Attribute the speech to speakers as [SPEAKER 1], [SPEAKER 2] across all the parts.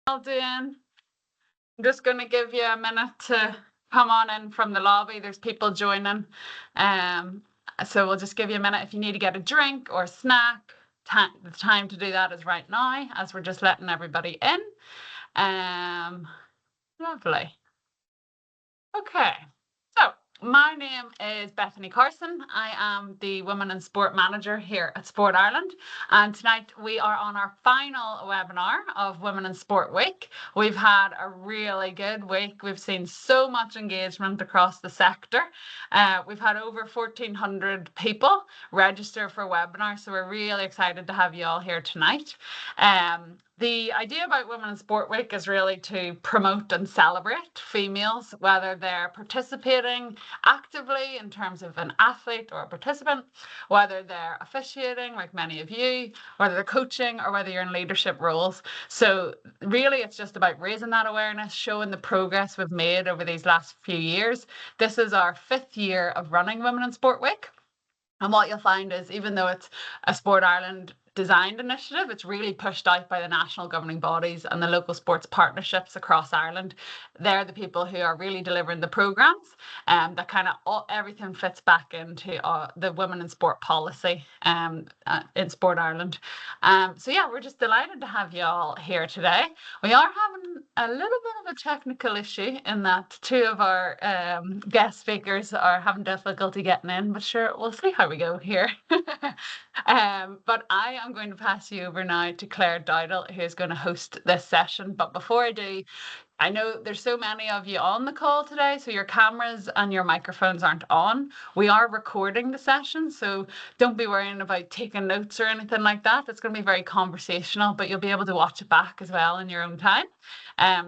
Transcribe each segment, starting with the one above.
[SPEAKER 1] All doing. I'm just going to give you a minute to come on in from the lobby. There's people joining. So we'll just give you a minute if you need to get a drink or a snack. The time to do that is right now, as we're just letting everybody in. Lovely. Okay. So my name is Bethany Carson. I am the Women in Sport Manager here at Sport Ireland. And tonight we are on our final webinar of Women in Sport Week. We've had a really good week. We've seen so much engagement across the sector. We've had over 1,400 people register for webinars. So we're really excited to have you all here tonight. The idea about Women in Sport Week is really to promote and celebrate females, whether they're participating actively in terms of an athlete or a participant, whether they're officiating like many of you, whether they're coaching, or whether you're in leadership roles. So really it's just about raising that awareness, showing the progress we've made over these last few years. This is our 5th year of running Women in Sport Week. And what you'll find is, even though it's a Sport Ireland designed initiative, it's really pushed out by the national governing bodies and the local sports partnerships across Ireland. They're the people who are really delivering the programmes, and that kind of everything fits back into the women in sport policy in Sport Ireland. So yeah, we're just delighted to have you all here today. We are having a little bit of a technical issue in that 2 of our guest speakers are having difficulty getting in, but sure, we'll see how we go here. But I am going to pass you over now to Clare Dowdall, who's going to host this session. But before I do, I know there's so many of you on the call today, so your cameras and your microphones aren't on. We are recording the session, so don't be worrying about taking notes or anything like that. It's going to be very conversational, but you'll be able to watch it back as well in your own time.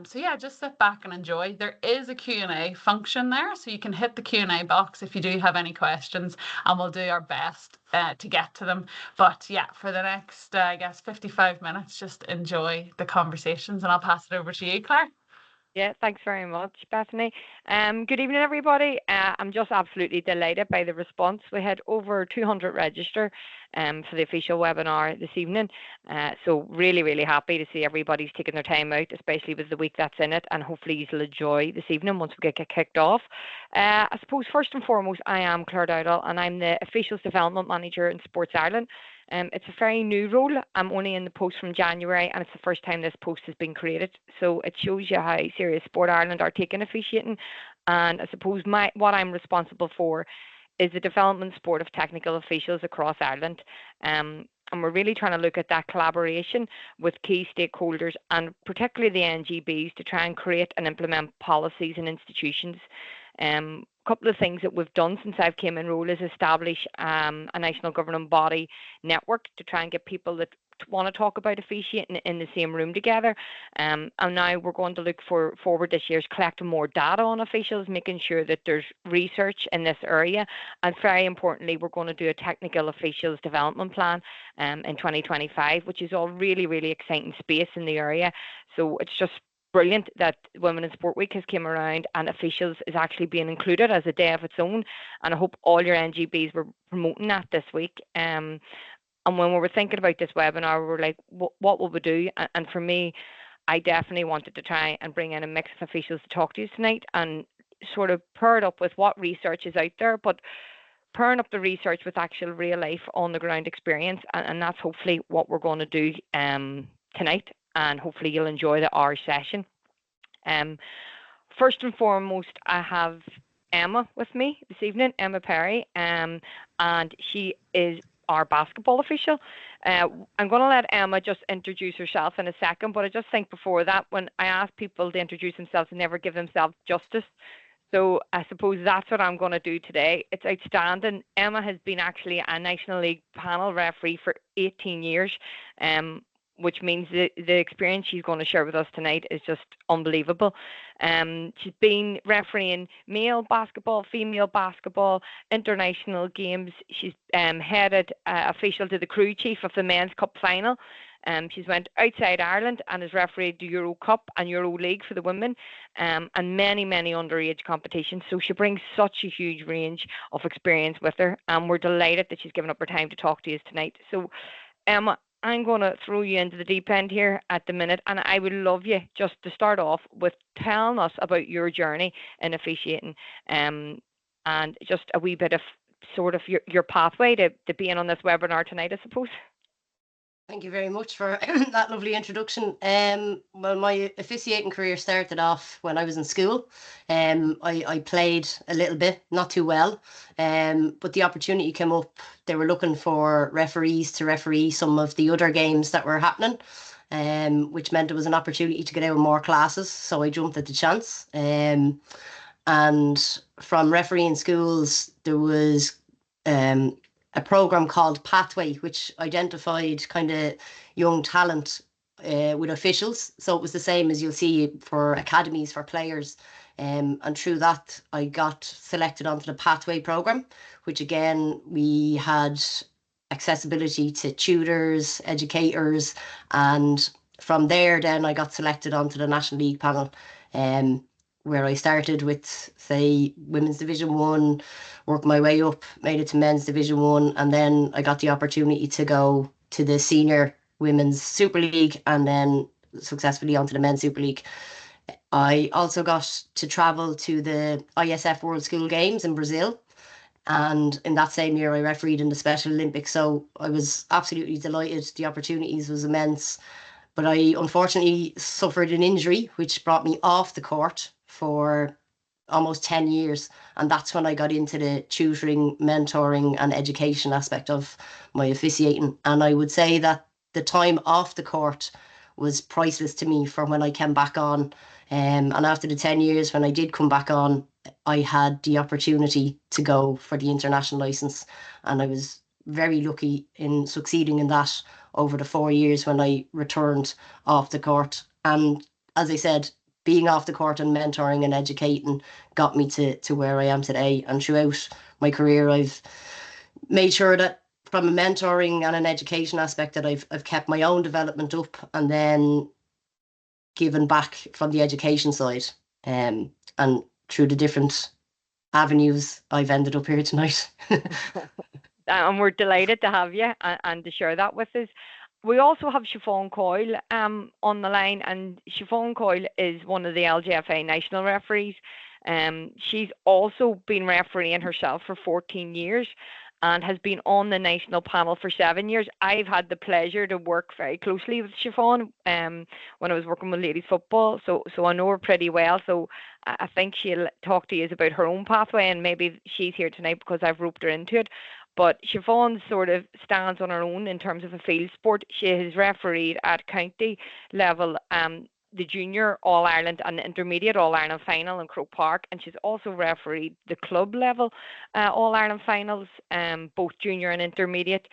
[SPEAKER 1] So yeah, just sit back and enjoy. There is a Q&A function there, so you can hit the Q&A box if you do have any questions, and we'll do our best to get to them. But yeah, for the next, I guess, 55 minutes, just enjoy the conversations, and I'll pass it over to you, Claire.
[SPEAKER 2] Yeah, thanks very much, Bethany. Good evening, everybody. I'm just absolutely delighted by the response. We had over 200 register for the official webinar this evening. So really, really happy to see everybody's taking their time out, especially with the week that's in it, and hopefully you'll enjoy this evening once we get kicked off. I suppose first and foremost, I am Clare Dowdall, and I'm the Officials Development Manager in Sports Ireland. It's a very new role. I'm only in the post from January, and it's the first time this post has been created. So it shows you how serious Sport Ireland are taking officiating. And I suppose what I'm responsible for is the development sport of technical officials across Ireland. And we're really trying to look at that collaboration with key stakeholders, and particularly the NGBs, to try and create and implement policies and institutions. Couple of things that we've done since I've came in role is establish a national governing body network to try and get people that want to talk about officiating in the same room together. And now we're going to look forward this year is collecting more data on officials, making sure that there's research in this area. And very importantly, we're going to do a technical officials development plan in 2025, which is all really, really exciting space in the area. So it's just brilliant that Women in Sport Week has came around and officials is actually being included as a day of its own. And I hope all your NGBs were promoting that this week. And when we were thinking about this webinar, we were like, what will we do? And for me, I definitely wanted to try and bring in a mix of officials to talk to you tonight and sort of pair it up with what research is out there, but pairing up the research with actual real life on the ground experience. And that's hopefully what we're going to do tonight. And hopefully you'll enjoy our session. First and foremost, I have Emma with me this evening, Emma Perry, and she is our basketball official. I'm going to let Emma just introduce herself in a second, but I just think before that, when I ask people to introduce themselves, they never give themselves justice. So I suppose that's what I'm going to do today. It's outstanding. Emma has been actually a National League panel referee for 18 years. Which means the experience she's going to share with us tonight is just unbelievable. She's been refereeing male basketball, female basketball, international games. She's headed official to the crew chief of the Men's Cup final. She's went outside Ireland and has refereed the Euro Cup and Euro League for the women, and many, many underage competitions. So she brings such a huge range of experience with her, and we're delighted that she's given up her time to talk to us tonight. So Emma, I'm going to throw you into the deep end here at the minute, and I would love you just to start off with telling us about your journey in officiating, and just a wee bit of sort of your pathway to being on this webinar tonight, I suppose.
[SPEAKER 3] Thank you very much for that lovely introduction. Well, my officiating career started off when I was in school. I played a little bit, not too well, but the opportunity came up. They were looking for referees to referee some of the other games that were happening, which meant there was an opportunity to get out more classes. So I jumped at the chance. And from refereeing schools, there was a program called Pathway, which identified kind of young talent with officials. So it was the same as you'll see for academies for players. And through that, I got selected onto the Pathway program, which again, we had accessibility to tutors, educators, and from there, then I got selected onto the National League panel. Where I started with, say, Women's Division 1, worked my way up, made it to Men's Division 1, and then I got the opportunity to go to the Senior Women's Super League and then successfully onto the Men's Super League. I also got to travel to the ISF World School Games in Brazil, and in that same year I refereed in the Special Olympics, so I was absolutely delighted. The opportunities was immense, but I unfortunately suffered an injury which brought me off the court for almost 10 years. And that's when I got into the tutoring, mentoring and education aspect of my officiating. And I would say that the time off the court was priceless to me for when I came back on. And after the 10 years, when I did come back on, I had the opportunity to go for the international license. And I was very lucky in succeeding in that over the 4 years when I returned off the court. And as I said, being off the court and mentoring and educating got me to where I am today. And throughout my career, I've made sure that from a mentoring and an education aspect that I've kept my own development up and then given back from the education side. And through the different avenues, I've ended up here tonight.
[SPEAKER 2] And we're delighted to have you and to share that with us. We also have Siobhan Coyle on the line, and Siobhan Coyle is one of the LGFA national referees. She's also been refereeing herself for 14 years and has been on the national panel for 7 years. I've had the pleasure to work very closely with Siobhan when I was working with ladies football, so I know her pretty well. So I think she'll talk to you about her own pathway, and maybe she's here tonight because I've roped her into it. But Siobhan sort of stands on her own in terms of a field sport. She has refereed at county level, the junior All-Ireland and the intermediate All-Ireland final in Croke Park, and she's also refereed the club level All-Ireland finals, both junior and intermediate.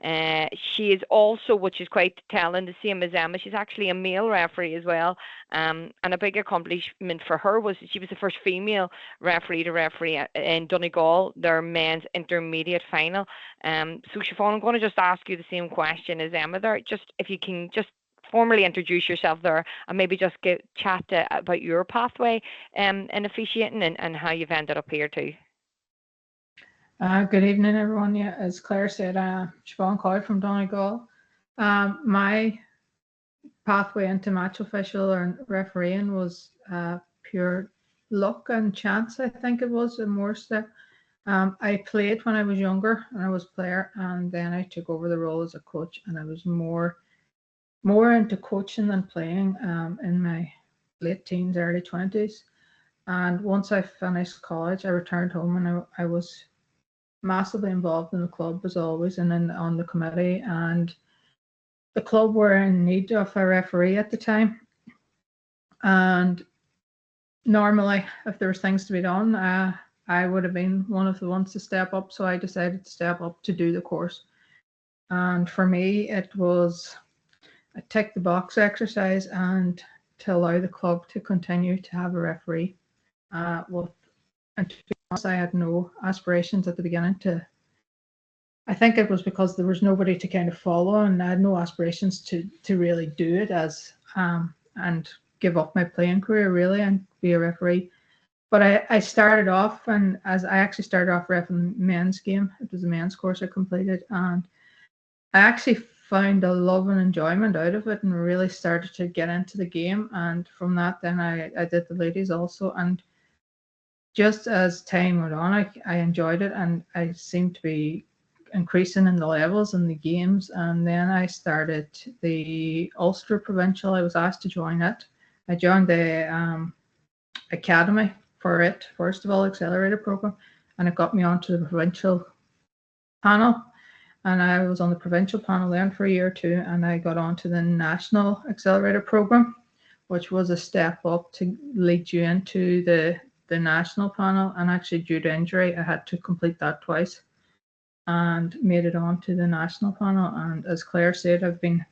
[SPEAKER 2] She is also, which is quite telling, the same as Emma, she's actually a male referee as well. And a big accomplishment for her was she was the first female referee to referee in Donegal, their men's intermediate final. So Siobhan, I'm going to just ask you the same question as Emma there. Just if you can just formally introduce yourself there and maybe just chat about your pathway in officiating and how you've ended up here too.
[SPEAKER 4] Good evening, everyone. Yeah, as Claire said, Siobhan Coyle from Donegal. My pathway into match official and refereeing was pure luck and chance, I think it was, and more so. I played when I was younger, and I was a player, and then I took over the role as a coach, and I was more into coaching than playing in my late teens, early 20s. And once I finished college, I returned home, and I was massively involved in the club as always, and then on the committee, and the club were in need of a referee at the time. And normally, if there was things to be done, I would have been one of the ones to step up. So I decided to step up to do the course. And for me, it was a tick the box exercise and to allow the club to continue to have a referee. And to be honest, I had no aspirations at the beginning I think it was because there was nobody to kind of follow, and I had no aspirations to really do it and give up my playing career really and be a referee. But I started off, and as I actually started off reffing men's game. It was a men's course I completed, and I actually found a love and enjoyment out of it and really started to get into the game. And from that, then I did the ladies also. And just as time went on, I enjoyed it, and I seemed to be increasing in the levels in the games. And then I started the Ulster Provincial. I was asked to join it. I joined the academy for it, first of all, accelerator program, and it got me onto the provincial panel. And I was on the provincial panel then for a year or two, and I got onto the national accelerator program, which was a step up to lead you into the national panel. And actually, due to injury, I had to complete that twice and made it onto the national panel. And as Claire said, I've been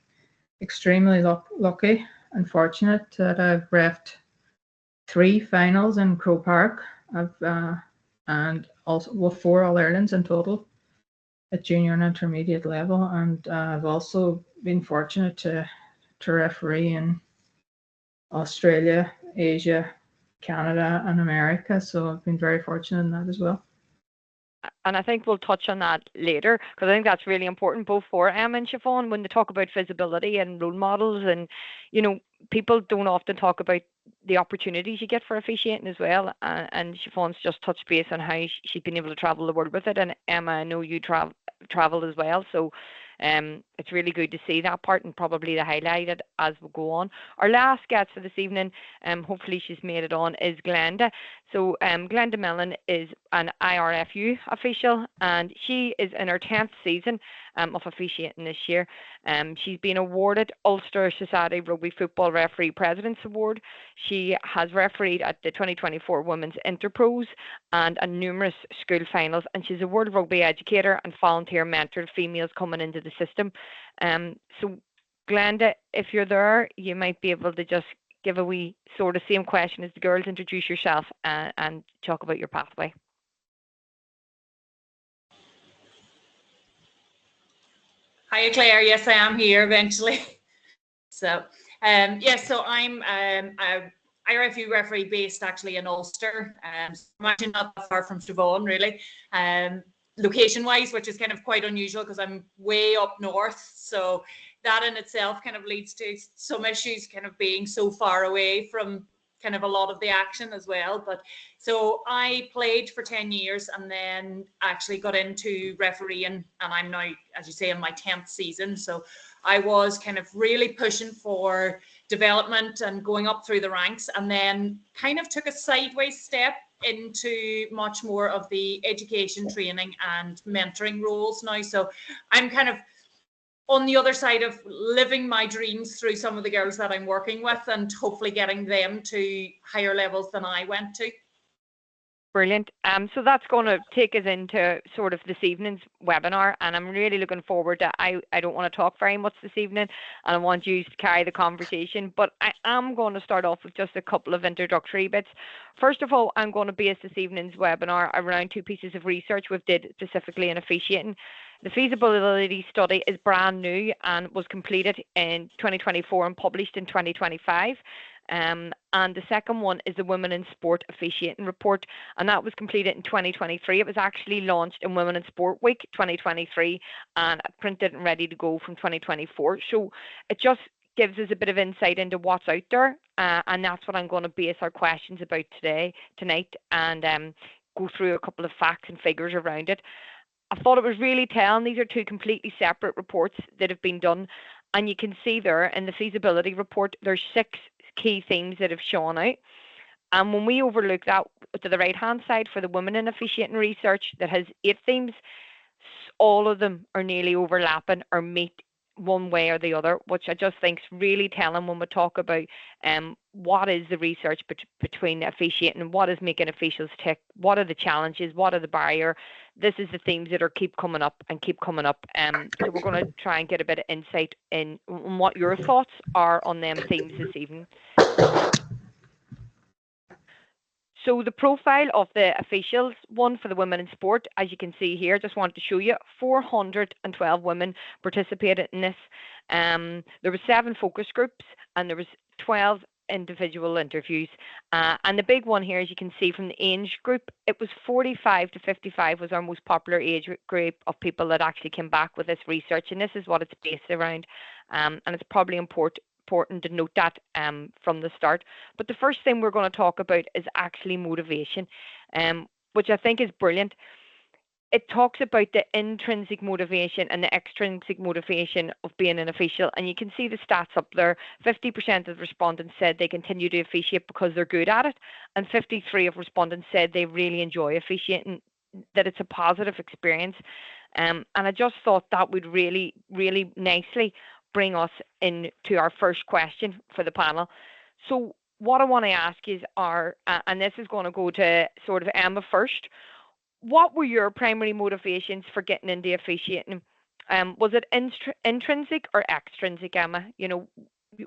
[SPEAKER 4] extremely lucky and fortunate that I've reffed 3 finals in Croke Park. And also with 4 All-Irelands in total at junior and intermediate level. And I've also been fortunate to referee in Australia, Asia, Canada, and America. So I've been very fortunate in that as well.
[SPEAKER 2] And I think we'll touch on that later, because I think that's really important, both for Emma and Siobhan, when they talk about visibility and role models. And, you know, people don't often talk about the opportunities you get for officiating as well. And Siobhan's just touched base on how she's been able to travel the world with it. And Emma, I know you traveled as well. So it's really good to see that part, and probably to highlight it as we go on. Our last guest for this evening, hopefully she's made it on, is Glenda. So Glenda Mellon is an IRFU official, and she is in her 10th season of officiating this year. She's been awarded Ulster Society Rugby Football Referee President's Award. She has refereed at the 2024 Women's Interpros and numerous school finals, and she's a World Rugby educator and volunteer mentor to females coming into the system. So Glenda, if you're there, you might be able to just give a wee sort of same question as the girls, introduce yourself and talk about your pathway.
[SPEAKER 5] Hiya, Claire. Yes, I am here eventually. So, so I'm a IRFU referee based actually in Ulster. I'm actually not that far from Siobhan, really. Location-wise, which is kind of quite unusual because I'm way up north. So that in itself kind of leads to some issues, kind of being so far away from kind of a lot of the action as well. But so I played for 10 years and then actually got into refereeing, and I'm now, as you say, in my 10th season. So I was kind of really pushing for development and going up through the ranks, and then kind of took a sideways step into much more of the education, training and mentoring roles now. So I'm kind of on the other side of living my dreams through some of the girls that I'm working with, and hopefully getting them to higher levels than I went to.
[SPEAKER 2] Brilliant. So that's going to take us into sort of this evening's webinar, and I'm really looking forward to. I don't want to talk very much this evening, and I want you to carry the conversation, but I am going to start off with just a couple of introductory bits. First of all, I'm going to base this evening's webinar around 2 pieces of research we've did specifically in officiating. The feasibility study is brand new and was completed in 2024 and published in 2025. And the second one is the Women in Sport Officiating Report, and that was completed in 2023. It was actually launched in Women in Sport Week 2023 and printed and ready to go from 2024. So it just gives us a bit of insight into what's out there, and that's what I'm going to base our questions about tonight, and go through a couple of facts and figures around it. I thought it was really telling. These are 2 completely separate reports that have been done, and you can see there in the feasibility report there's 6 key themes that have shown out. And when we overlook that to the right hand side for the Women in Officiating research that has 8 themes, all of them are nearly overlapping or meet one way or the other, which I just think is really telling when we talk about what is the research between officiating and what is making officials tick, what are the challenges, what are the barrier. This is the themes that keep coming up. So we're going to try and get a bit of insight in what your thoughts are on them themes this evening. So the profile of the officials, one for the Women in Sport, as you can see here, just wanted to show you, 412 women participated in this. There were 7 focus groups, and there was 12 individual interviews. And the big one here, as you can see from the age group, it was 45 to 55 was our most popular age group of people that actually came back with this research. And this is what it's based around. And it's probably important to note that from the start. But the first thing we're going to talk about is actually motivation, which I think is brilliant. It talks about the intrinsic motivation and the extrinsic motivation of being an official. And you can see the stats up there. 50% of respondents said they continue to officiate because they're good at it. And 53% of respondents said they really enjoy officiating, that it's a positive experience. And I just thought that would really, really nicely bring us into our first question for the panel. So what I want to ask is, and this is going to go to sort of Emma first. What were your primary motivations for getting into officiating? Was it intrinsic or extrinsic, Emma? You know,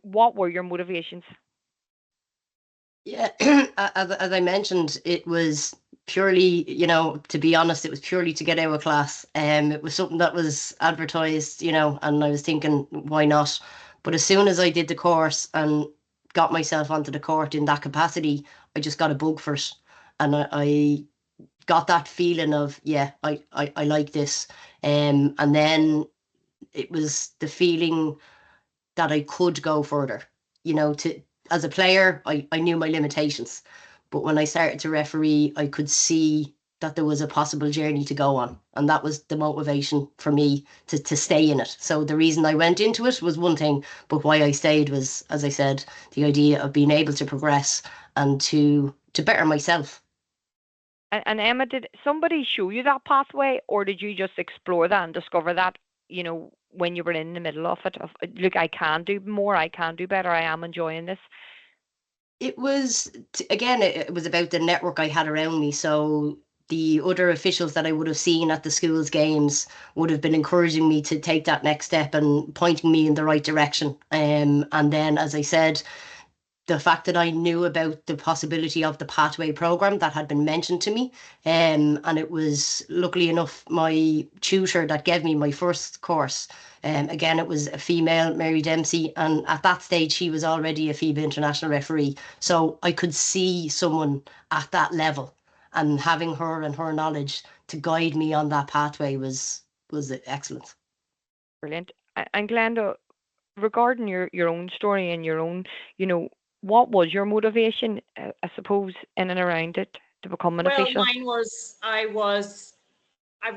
[SPEAKER 2] what were your motivations?
[SPEAKER 3] Yeah, as I mentioned, it was purely, you know, to be honest, it was purely to get out of class. It was something that was advertised, you know, and I was thinking, why not? But as soon as I did the course and got myself onto the court in that capacity, I just got a bug for it. And I got that feeling of, yeah, I like this. And then it was the feeling that I could go further. You know, as a player, I knew my limitations. But when I started to referee, I could see that there was a possible journey to go on. And that was the motivation for me to stay in it. So the reason I went into it was one thing, but why I stayed was, as I said, the idea of being able to progress and to better myself.
[SPEAKER 2] And Emma, did somebody show you that pathway, or did you just explore that and discover that, you know, when you were in the middle of it, of, look, I can do more, I can do better, I am enjoying this?
[SPEAKER 3] It was, again, it was about the network I had around me. So the other officials that I would have seen at the school's games would have been encouraging me to take that next step and pointing me in the right direction. And then, as I said, the fact that I knew about the possibility of the pathway program that had been mentioned to me. And it was, luckily enough, my tutor that gave me my first course. Again, it was a female, Mary Dempsey, and at that stage she was already a FIBA international referee. So I could see someone at that level, and having her and her knowledge to guide me on that pathway was excellent.
[SPEAKER 2] Brilliant. And Glenda, regarding your own story and your own, you know, what was your motivation, I suppose, in and around it to become an official?
[SPEAKER 5] Well, mine was, I was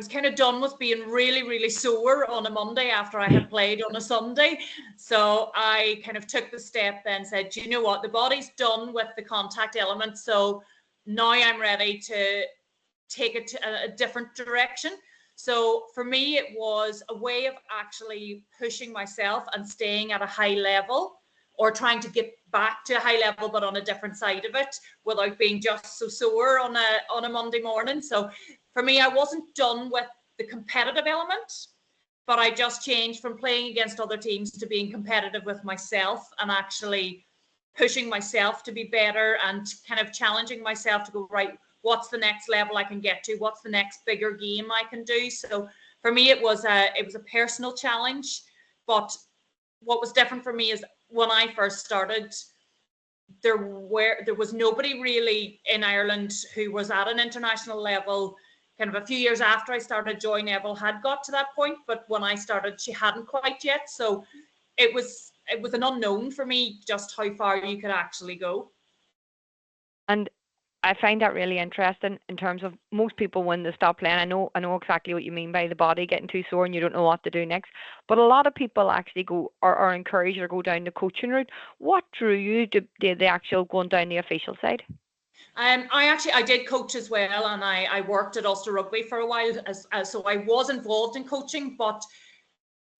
[SPEAKER 5] kind of done with being really, really sore on a Monday after I had played on a Sunday. So I kind of took the step then, said, do you know what, the body's done with the contact element. So now I'm ready to take it to a different direction. So for me, it was a way of actually pushing myself and staying at a high level, or trying to get back to a high level, but on a different side of it, without being just so sore on a Monday morning. So for me, I wasn't done with the competitive element, but I just changed from playing against other teams to being competitive with myself and actually pushing myself to be better and kind of challenging myself to go, right, what's the next level I can get to? What's the next bigger game I can do? So for me, it was a personal challenge. But what was different for me is when I first started, there was nobody really in Ireland who was at an international level. Kind of a few years after I started, Joy Neville had got to that point, but when I started, she hadn't quite yet. So it was an unknown for me just how far you could actually go.
[SPEAKER 2] And I find that really interesting in terms of most people when they stop playing. I know exactly what you mean by the body getting too sore and you don't know what to do next. But a lot of people actually go or are encouraged or go down the coaching route. What drew you to the actual going down the official side?
[SPEAKER 5] I did coach as well, and I worked at Ulster Rugby for a while, so I was involved in coaching. But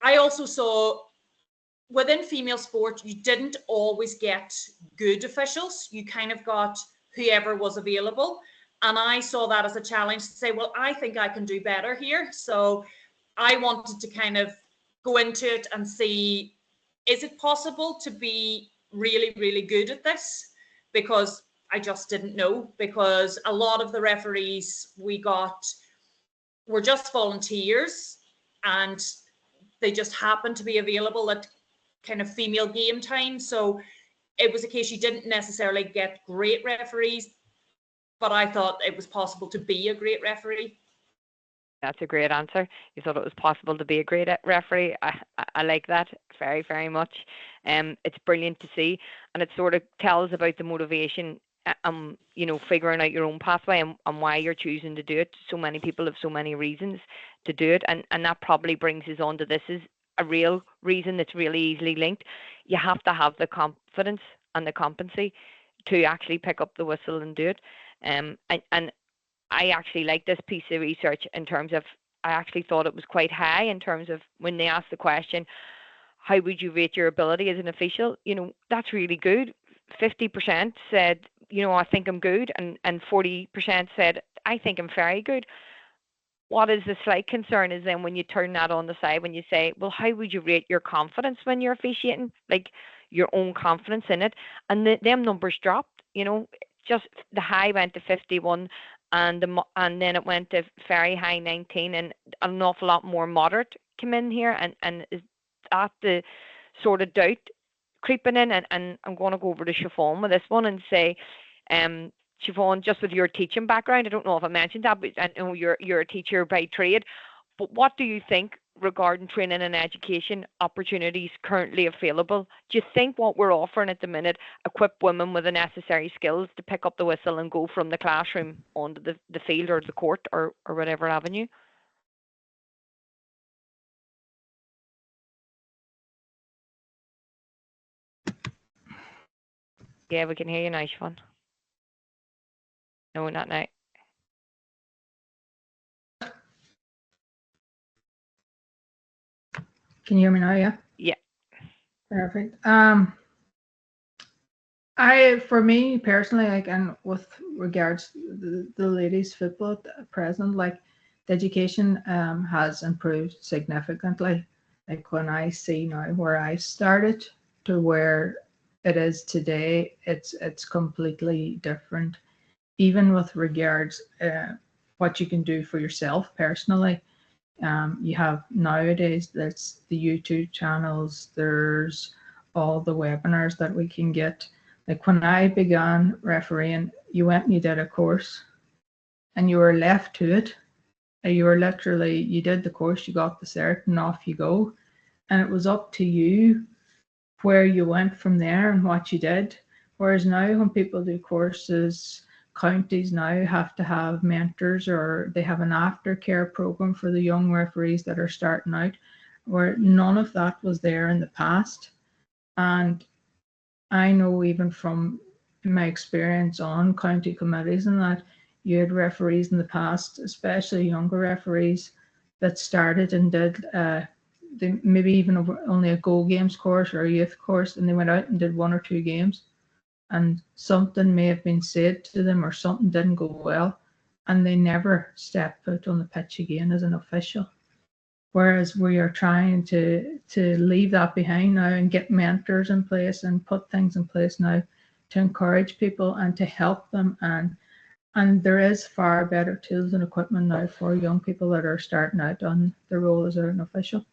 [SPEAKER 5] I also saw within female sport, you didn't always get good officials. You kind of got whoever was available. And I saw that as a challenge to say, well, I think I can do better here. So I wanted to kind of go into it and see, is it possible to be really, really good at this? Because I just didn't know, because a lot of the referees we got were just volunteers and they just happened to be available at kind of female game time. So it was a case you didn't necessarily get great referees, but I thought it was possible to be a great referee.
[SPEAKER 2] That's a great answer. You thought it was possible to be a great referee. I like that very, very much. It's brilliant to see, and it sort of tells about the motivation, you know, figuring out your own pathway and why you're choosing to do it. So many people have so many reasons to do it, and that probably brings us on to this is a real reason that's really easily linked. You have to have the confidence and the competency to actually pick up the whistle and do it. And I actually like this piece of research in terms of, I actually thought it was quite high in terms of when they asked the question, how would you rate your ability as an official? You know, that's really good. 50% said, you know, I think I'm good. And 40% said, I think I'm very good. What is the slight concern is then when you turn that on the side, when you say, well, how would you rate your confidence when you're officiating? Like your own confidence in it. And them numbers dropped, you know, just the high went to 51 and then it went to very high 19 and an awful lot more moderate came in here. And is that the sort of doubt creeping in? And I'm going to go over to Siobhan with this one and say, Siobhan, just with your teaching background, I don't know if I mentioned that, but I know you're a teacher by trade. But what do you think regarding training and education opportunities currently available? Do you think what we're offering at the minute equip women with the necessary skills to pick up the whistle and go from the classroom onto the field or the court or whatever avenue? Yeah, we can hear you now, Siobhan. No, not now.
[SPEAKER 4] Can you hear me now? Yeah.
[SPEAKER 2] Yeah.
[SPEAKER 4] Perfect. For me personally, like, and with regards to the ladies football at present, like the education has improved significantly. Like when I see now where I started to where it is today, it's completely different. Even with regards what you can do for yourself personally. You have nowadays, there's the YouTube channels, there's all the webinars that we can get. Like when I began refereeing, you went and you did a course and you were left to it. You were literally, you did the course, you got the cert and off you go. And it was up to you where you went from there and what you did. Whereas now when people do courses, counties now have to have mentors or they have an aftercare program for the young referees that are starting out, where none of that was there in the past. And I know even from my experience on county committees and that you had referees in the past, especially younger referees that started and did maybe even only a Go Games course or a youth course, and they went out and did 1 or 2 games. And something may have been said to them or something didn't go well, and they never stepped foot on the pitch again as an official. Whereas we are trying to leave that behind now and get mentors in place and put things in place now to encourage people and to help them. And there is far better tools and equipment now for young people that are starting out on the role as an official.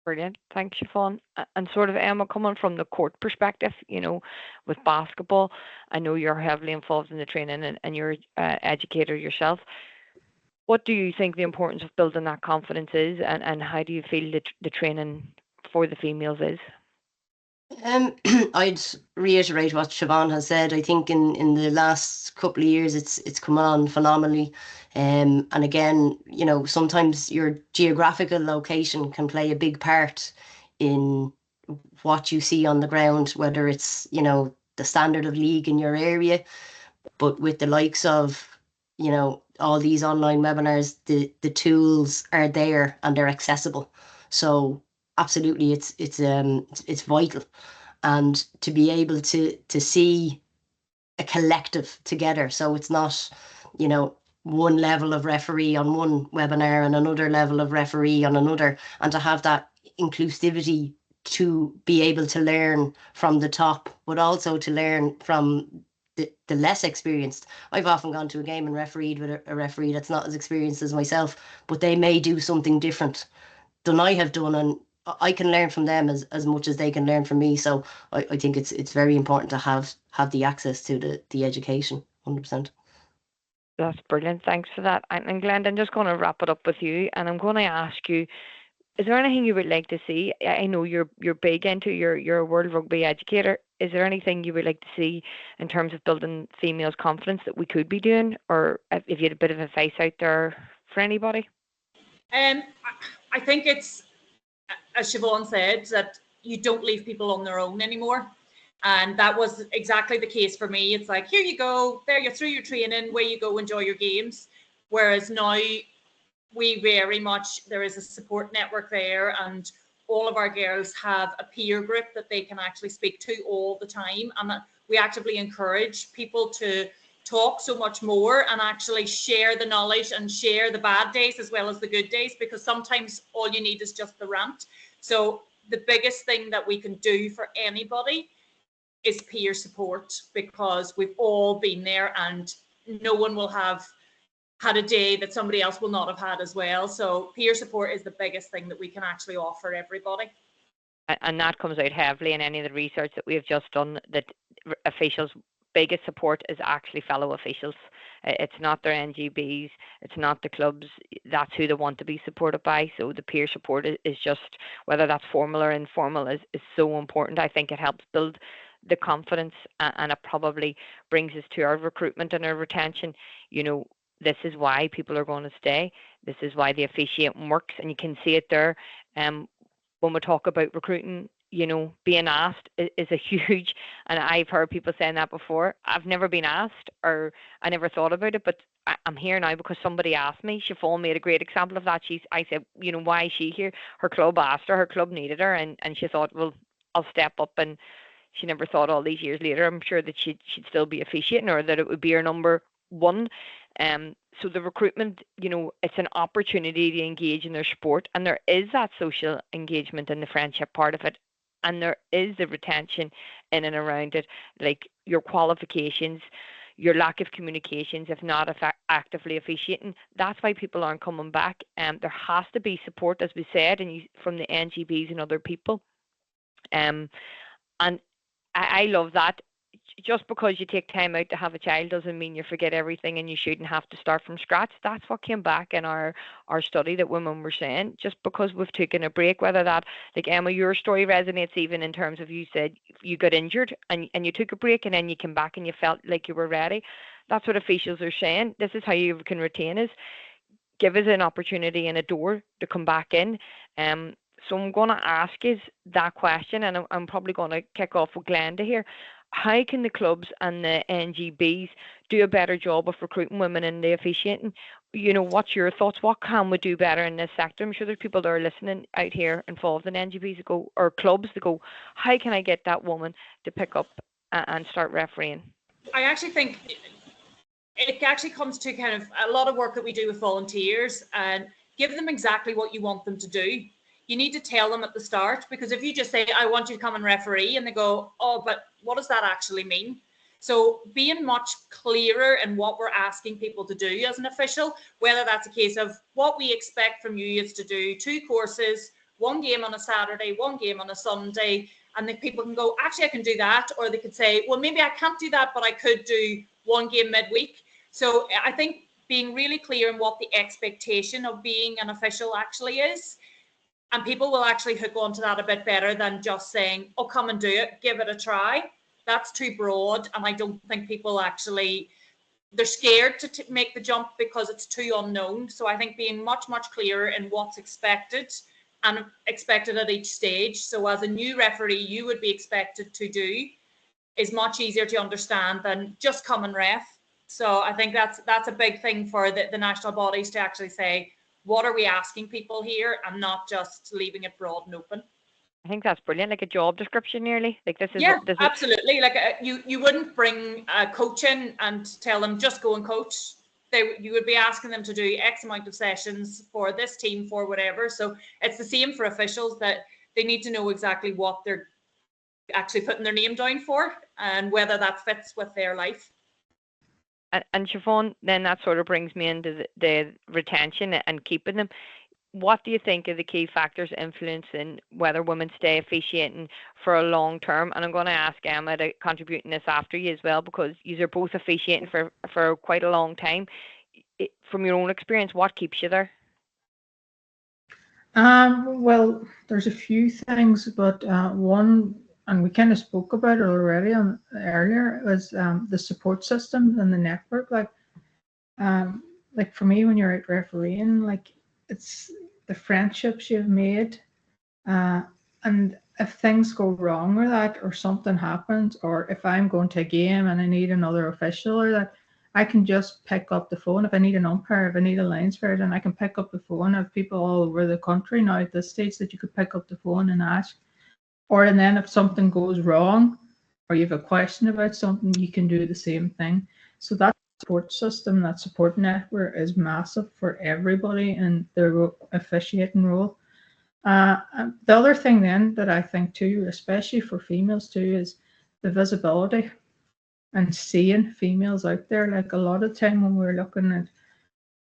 [SPEAKER 2] Brilliant. Thanks, Siobhan. And sort of, Emma, coming from the court perspective, you know, with basketball, I know you're heavily involved in the training and you're an educator yourself. What do you think the importance of building that confidence is, and how do you feel the training for the females is?
[SPEAKER 3] I'd reiterate what Siobhan has said. I think in the last couple of years it's come on phenomenally. And again, you know, sometimes your geographical location can play a big part in what you see on the ground, whether it's, you know, the standard of league in your area, but with the likes of, you know, all these online webinars, the tools are there and they're accessible. So absolutely, it's vital, and to be able to see a collective together. So it's not, you know, one level of referee on one webinar and another level of referee on another, and to have that inclusivity to be able to learn from the top, but also to learn from the less experienced. I've often gone to a game and refereed with a referee that's not as experienced as myself, but they may do something different than I have done, and I can learn from them as much as they can learn from me. So I think it's very important to have the access to the education, 100%.
[SPEAKER 2] That's brilliant. Thanks for that. And Glenda, I'm just going to wrap it up with you, and I'm going to ask you, is there anything you would like to see? I know you're big into you're a World Rugby educator. Is there anything you would like to see in terms of building females' confidence that we could be doing, or if you had a bit of advice out there for anybody?
[SPEAKER 5] I think it's, as Siobhan said, that you don't leave people on their own anymore. And that was exactly the case for me. It's like, here you go, there you're through your training, where you go, enjoy your games. Whereas now we very much, there is a support network there, and all of our girls have a peer group that they can actually speak to all the time. And we actively encourage people to talk so much more and actually share the knowledge and share the bad days as well as the good days, because sometimes all you need is just the rant. So the biggest thing that we can do for anybody is peer support, because we've all been there and no one will have had a day that somebody else will not have had as well. So peer support is the biggest thing that we can actually offer everybody.
[SPEAKER 2] And that comes out heavily in any of the research that we have just done, that officials' biggest support is actually fellow officials. It's not their NGBs, it's not the clubs. That's who they want to be supported by. So the peer support is just, whether that's formal or informal, is so important. I think it helps build the confidence, and it probably brings us to our recruitment and our retention. You know, this is why people are going to stay. This is why the officiating works, and you can see it there. When we talk about recruiting, you know, being asked is a huge, and I've heard people saying that before. I've never been asked, or I never thought about it, but I'm here now because somebody asked me. Siobhan made a great example of that. I said, you know, why is she here? Her club asked her, her club needed her, and she thought, well, I'll step up. And she never thought all these years later, I'm sure, that she'd still be officiating, or that it would be her number one. So the recruitment, you know, it's an opportunity to engage in their sport, and there is that social engagement and the friendship part of it, and there is the retention in and around it, like your qualifications, your lack of communications, if not actively officiating. That's why people aren't coming back. There has to be support, as we said, and from the NGBs and other people. And I love that. Just because you take time out to have a child doesn't mean you forget everything and you shouldn't have to start from scratch. That's what came back in our study that women were saying. Just because we've taken a break, whether that, like Emma, your story resonates even in terms of, you said you got injured and you took a break and then you came back and you felt like you were ready. That's what officials are saying. This is how you can retain us. Give us an opportunity and a door to come back in. So I'm going to ask you that question, and I'm probably going to kick off with Glenda here. How can the clubs and the NGBs do a better job of recruiting women in the officiating? You know, what's your thoughts? What can we do better in this sector? I'm sure there's people that are listening out here involved in NGBs that go, or clubs that go, how can I get that woman to pick up and start refereeing?
[SPEAKER 5] I actually think it actually comes to kind of a lot of work that we do with volunteers, and give them exactly what you want them to do. You need to tell them at the start, because if you just say, I want you to come and referee, and they go, oh, but what does that actually mean? So being much clearer in what we're asking people to do as an official, whether that's a case of what we expect from you is to do 2 courses, 1 game on a Saturday, 1 game on a Sunday, and then people can go, actually, I can do that. Or they could say, well, maybe I can't do that, but I could do 1 game midweek. So I think being really clear in what the expectation of being an official actually is, and people will actually hook onto that a bit better than just saying, oh, come and do it, give it a try. That's too broad. And I don't think people actually, they're scared to make the jump because it's too unknown. So I think being much, much clearer in what's expected and expected at each stage. So as a new referee, you would be expected to do is much easier to understand than just come and ref. So I think that's a big thing for the national bodies to actually say, what are we asking people here, and not just leaving it broad and open.
[SPEAKER 2] I think that's brilliant, like a job description nearly. Like this is
[SPEAKER 5] absolutely. Like you wouldn't bring a coach in and tell them just go and coach. You would be asking them to do X amount of sessions for this team for whatever. So it's the same for officials, that they need to know exactly what they're actually putting their name down for and whether that fits with their life.
[SPEAKER 2] And Siobhan, then that sort of brings me into the retention and keeping them. what do you think are the key factors influencing whether women stay officiating for a long term? And I'm going to ask Emma to contribute in this after you as well, because you are both officiating for quite a long time. From your own experience, what keeps you there?
[SPEAKER 4] Well, there's a few things, but one, and we kind of spoke about it already earlier, was the support system and the network. Like for me, when you're out refereeing, like it's the friendships you've made, and if things go wrong or that, or something happens, or if I'm going to a game and I need another official or that, I can just pick up the phone. If I need an umpire, if I need a lines person, and I can pick up the phone. I have people all over the country now at this stage that you could pick up the phone and ask. And then if something goes wrong, or you have a question about something, you can do the same thing. So that support system, that support network is massive for everybody in their officiating role. The other thing then that I think too, especially for females too, is the visibility and seeing females out there. Like a lot of time when we're looking at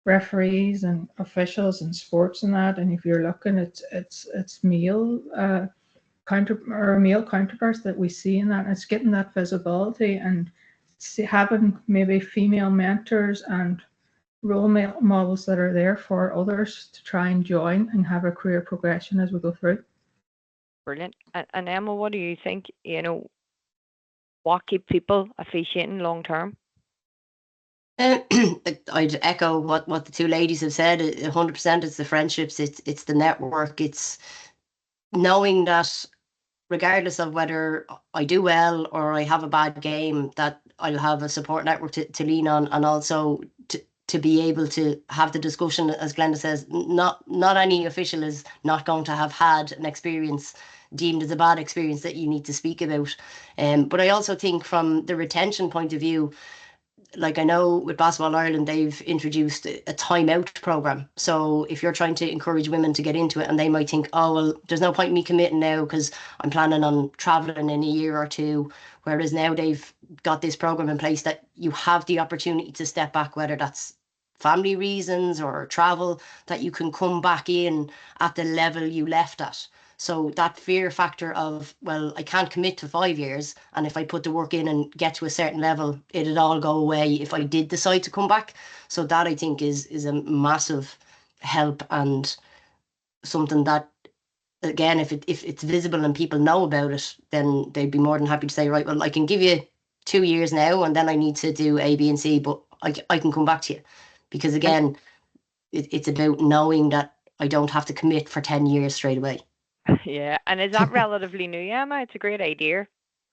[SPEAKER 4] referees and officials and sports and that, and if you're looking at it's male male counterparts that we see in that, it's getting that visibility and having maybe female mentors and role models that are there for others to try and join and have a career progression as we go through.
[SPEAKER 2] Brilliant. And Emma, what do you think? What keep people officiating long term?
[SPEAKER 3] I'd echo what the two ladies have said. 100%. It's the friendships. It's the network. It's knowing that regardless of whether I do well or I have a bad game, that I'll have a support network to lean on, and also to be able to have the discussion, as Glenda says. Not any official is not going to have had an experience deemed as a bad experience that you need to speak about. But I also think from the retention point of view, like I know with Basketball Ireland, they've introduced a timeout program. So if you're trying to encourage women to get into it, and they might think, oh, well, there's no point in me committing now because I'm planning on traveling in a year or two. Whereas now they've got this program in place that you have the opportunity to step back, whether that's family reasons or travel, that you can come back in at the level you left at. So that fear factor of, well, I can't commit to 5 years, and if I put the work in and get to a certain level, it'd all go away if I did decide to come back. So that, I think, is a massive help, and something that, again, if it's visible and people know about it, then they'd be more than happy to say, right, well, I can give you 2 years now, and then I need to do A, B, and C, but I can come back to you. Because again, it's about knowing that I don't have to commit for 10 years straight away.
[SPEAKER 2] Yeah, and is that relatively new, Emma? It's a great idea.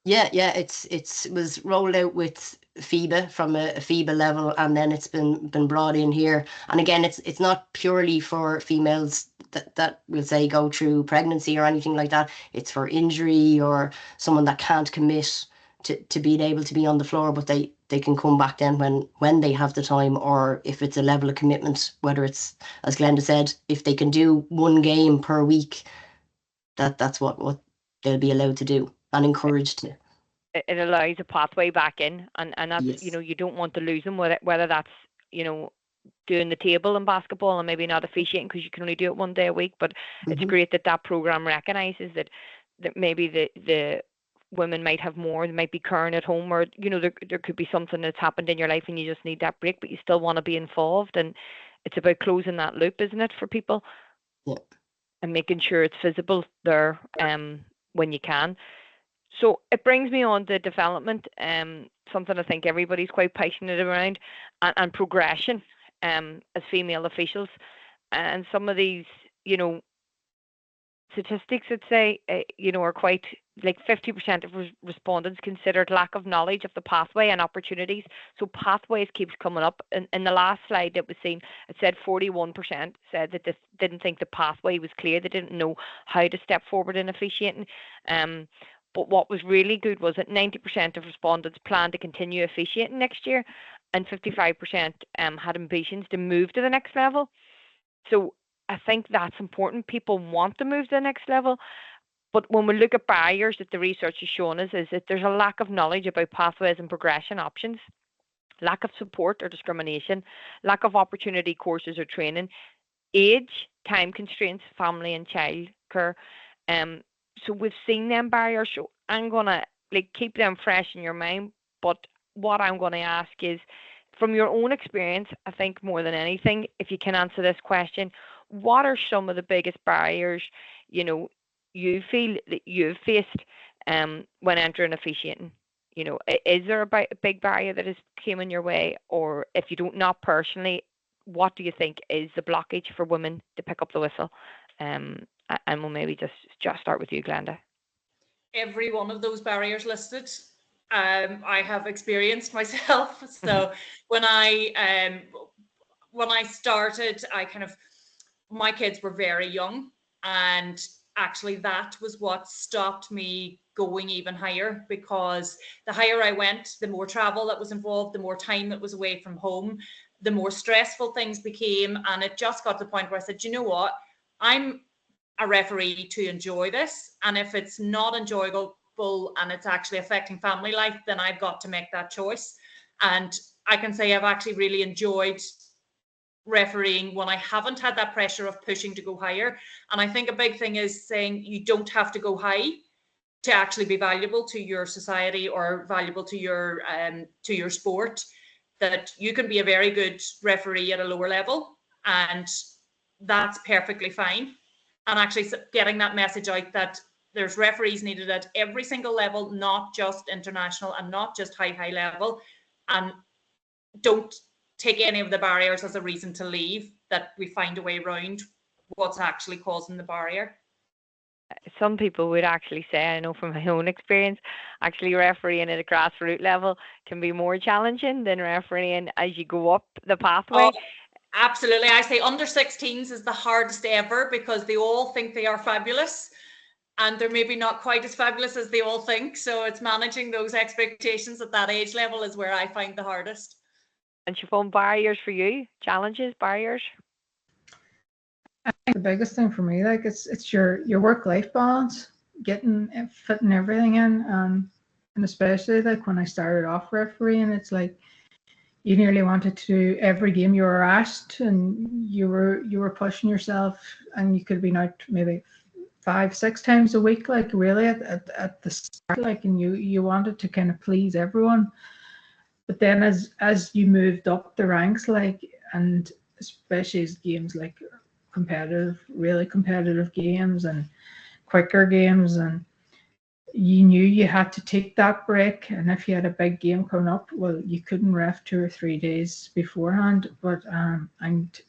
[SPEAKER 3] Yeah, it was rolled out with FIBA from a FIBA level, and then it's been brought in here. And again, it's not purely for females that we'll say go through pregnancy or anything like that. It's for injury or someone that can't commit to being able to be on the floor, but they can come back then when they have the time, or if it's a level of commitment, whether it's, as Glenda said, if they can do one game per week, that's what they'll be allowed to do and encouraged to.
[SPEAKER 2] It allows a pathway back in, and that's,
[SPEAKER 3] Yes.
[SPEAKER 2] you don't want to lose them, whether that's, doing the table in basketball and maybe not officiating because you can only do it one day a week. But it's great that program recognises that maybe the women might have more, they might be current at home, or there could be something that's happened in your life and you just need that break, but you still want to be involved. And it's about closing that loop, isn't it, for people?
[SPEAKER 3] Yeah.
[SPEAKER 2] And making sure it's visible there when you can. So it brings me on to development, something I think everybody's quite passionate around, and progression as female officials. And some of these, statistics that say, are quite, like 50% of respondents considered lack of knowledge of the pathway and opportunities. So pathways keeps coming up. In the last slide that was seen, it said 41% said that they didn't think the pathway was clear. They didn't know how to step forward in officiating. But what was really good was that 90% of respondents plan to continue officiating next year, and 55% had ambitions to move to the next level. So I think that's important. People want to move to the next level. But when we look at barriers that the research has shown us, is that there's a lack of knowledge about pathways and progression options, lack of support or discrimination, lack of opportunity courses or training, age, time constraints, family and childcare. So we've seen them barriers. So I'm gonna keep them fresh in your mind. But what I'm gonna ask is, from your own experience, I think more than anything, if you can answer this question, what are some of the biggest barriers you feel that you've faced when entering officiating? Is there a big barrier that has came in your way, or if you don't, not personally, what do you think is the blockage for women to pick up the whistle? And we'll maybe just start with you, Glenda.
[SPEAKER 5] Every one of those barriers listed, I have experienced myself. So when I started, my kids were very young, and actually that was what stopped me going even higher, because the higher I went, the more travel that was involved, the more time that was away from home, the more stressful things became. And it just got to the point where I said, you know what, I'm a referee to enjoy this, and if it's not enjoyable and it's actually affecting family life, then I've got to make that choice. And I can say I've actually really enjoyed refereeing when I haven't had that pressure of pushing to go higher. And I think a big thing is saying you don't have to go high to actually be valuable to your society or valuable to your sport. That you can be a very good referee at a lower level, and that's perfectly fine. And actually getting that message out that there's referees needed at every single level, not just international and not just high level. And don't take any of the barriers as a reason to leave, that we find a way around what's actually causing the barrier.
[SPEAKER 2] Some people would actually say, I know from my own experience, actually refereeing at a grassroots level can be more challenging than refereeing as you go up the pathway.
[SPEAKER 5] Oh, absolutely. I say under 16s is the hardest ever, because they all think they are fabulous, and they're maybe not quite as fabulous as they all think. So it's managing those expectations at that age level is where I find the hardest.
[SPEAKER 2] And Siobhan, barriers for you? Challenges, barriers?
[SPEAKER 4] I think the biggest thing for me, it's your work-life balance, fitting everything in, and especially when I started off refereeing, it's you nearly wanted to do every game you were asked, and you were pushing yourself, and you could be out maybe 5-6 times a week, really at the start, and you wanted to kind of please everyone. But then as you moved up the ranks, and especially as games really competitive games and quicker games, and you knew you had to take that break. And if you had a big game coming up, well, you couldn't ref 2 or 3 days beforehand. But and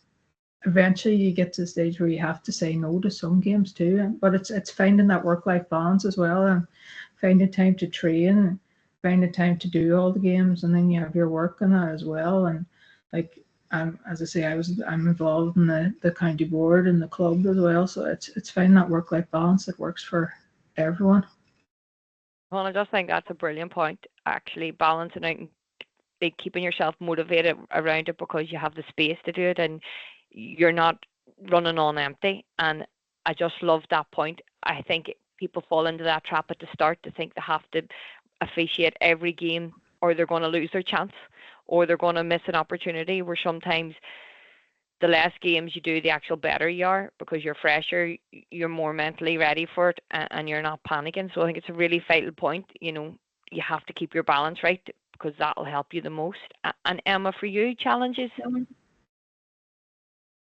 [SPEAKER 4] eventually you get to the stage where you have to say no to some games too. But it's finding that work-life balance as well, and finding time to train, finding time to do all the games, and then you have your work on that as well. And as I say, I'm involved in the county board and the club as well. So it's finding that work-life balance that works for everyone.
[SPEAKER 2] Well, I just think that's a brilliant point, actually, balancing out and keeping yourself motivated around it, because you have the space to do it and you're not running on empty. And I just love that point. I think people fall into that trap at the start to think they have to officiate every game, or they're going to lose their chance, or they're going to miss an opportunity, where sometimes the less games you do, the actual better you are, because you're fresher, you're more mentally ready for it, and you're not panicking. So I think it's a really vital point. You have to keep your balance right, because that'll help you the most. And Emma, for you, challenges?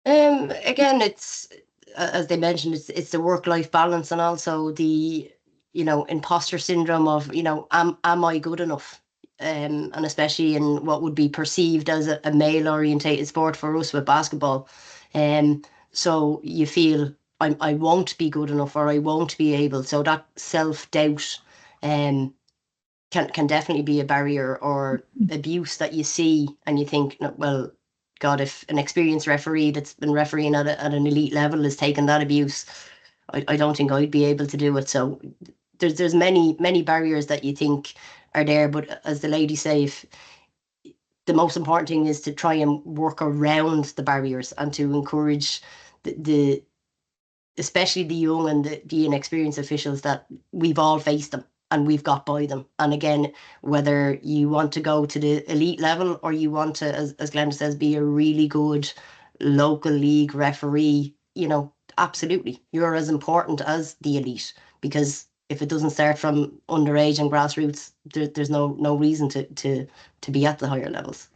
[SPEAKER 3] Again, it's as they mentioned, it's the work-life balance, and also the imposter syndrome of am I good enough? And especially in what would be perceived as a male-orientated sport for us with basketball. So you feel I won't be good enough, or I won't be able. So that self-doubt can definitely be a barrier, or abuse that you see and you think, well, God, if an experienced referee that's been refereeing at an elite level has taken that abuse, I don't think I'd be able to do it. So there's many barriers that you think are there, but as the ladies say, the most important thing is to try and work around the barriers, and to encourage the especially the young and the inexperienced officials, that we've all faced them and we've got by them. And again, whether you want to go to the elite level, or you want to, as Glenda says, be a really good local league referee, you know, absolutely, you're as important as the elite, because if it doesn't start from underage and grassroots, there's no reason to be at the higher levels.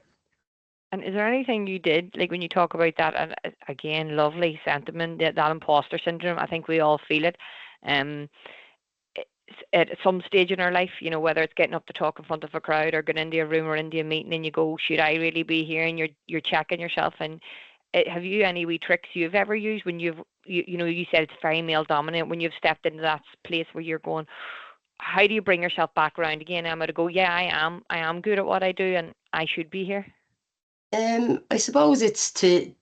[SPEAKER 2] And is there anything you did, like when you talk about that, and again, lovely sentiment, that imposter syndrome, I think we all feel it. At some stage in our life, you know, whether it's getting up to talk in front of a crowd or going into a room or into a meeting and you go, should I really be here? And you're checking yourself. And have you any wee tricks you've ever used when you know, you said it's very male dominant, when you've stepped into that place where you're going, how do you bring yourself back around again, Emma, to go, yeah, I am good at what I do and I should be here?
[SPEAKER 3] I suppose it's to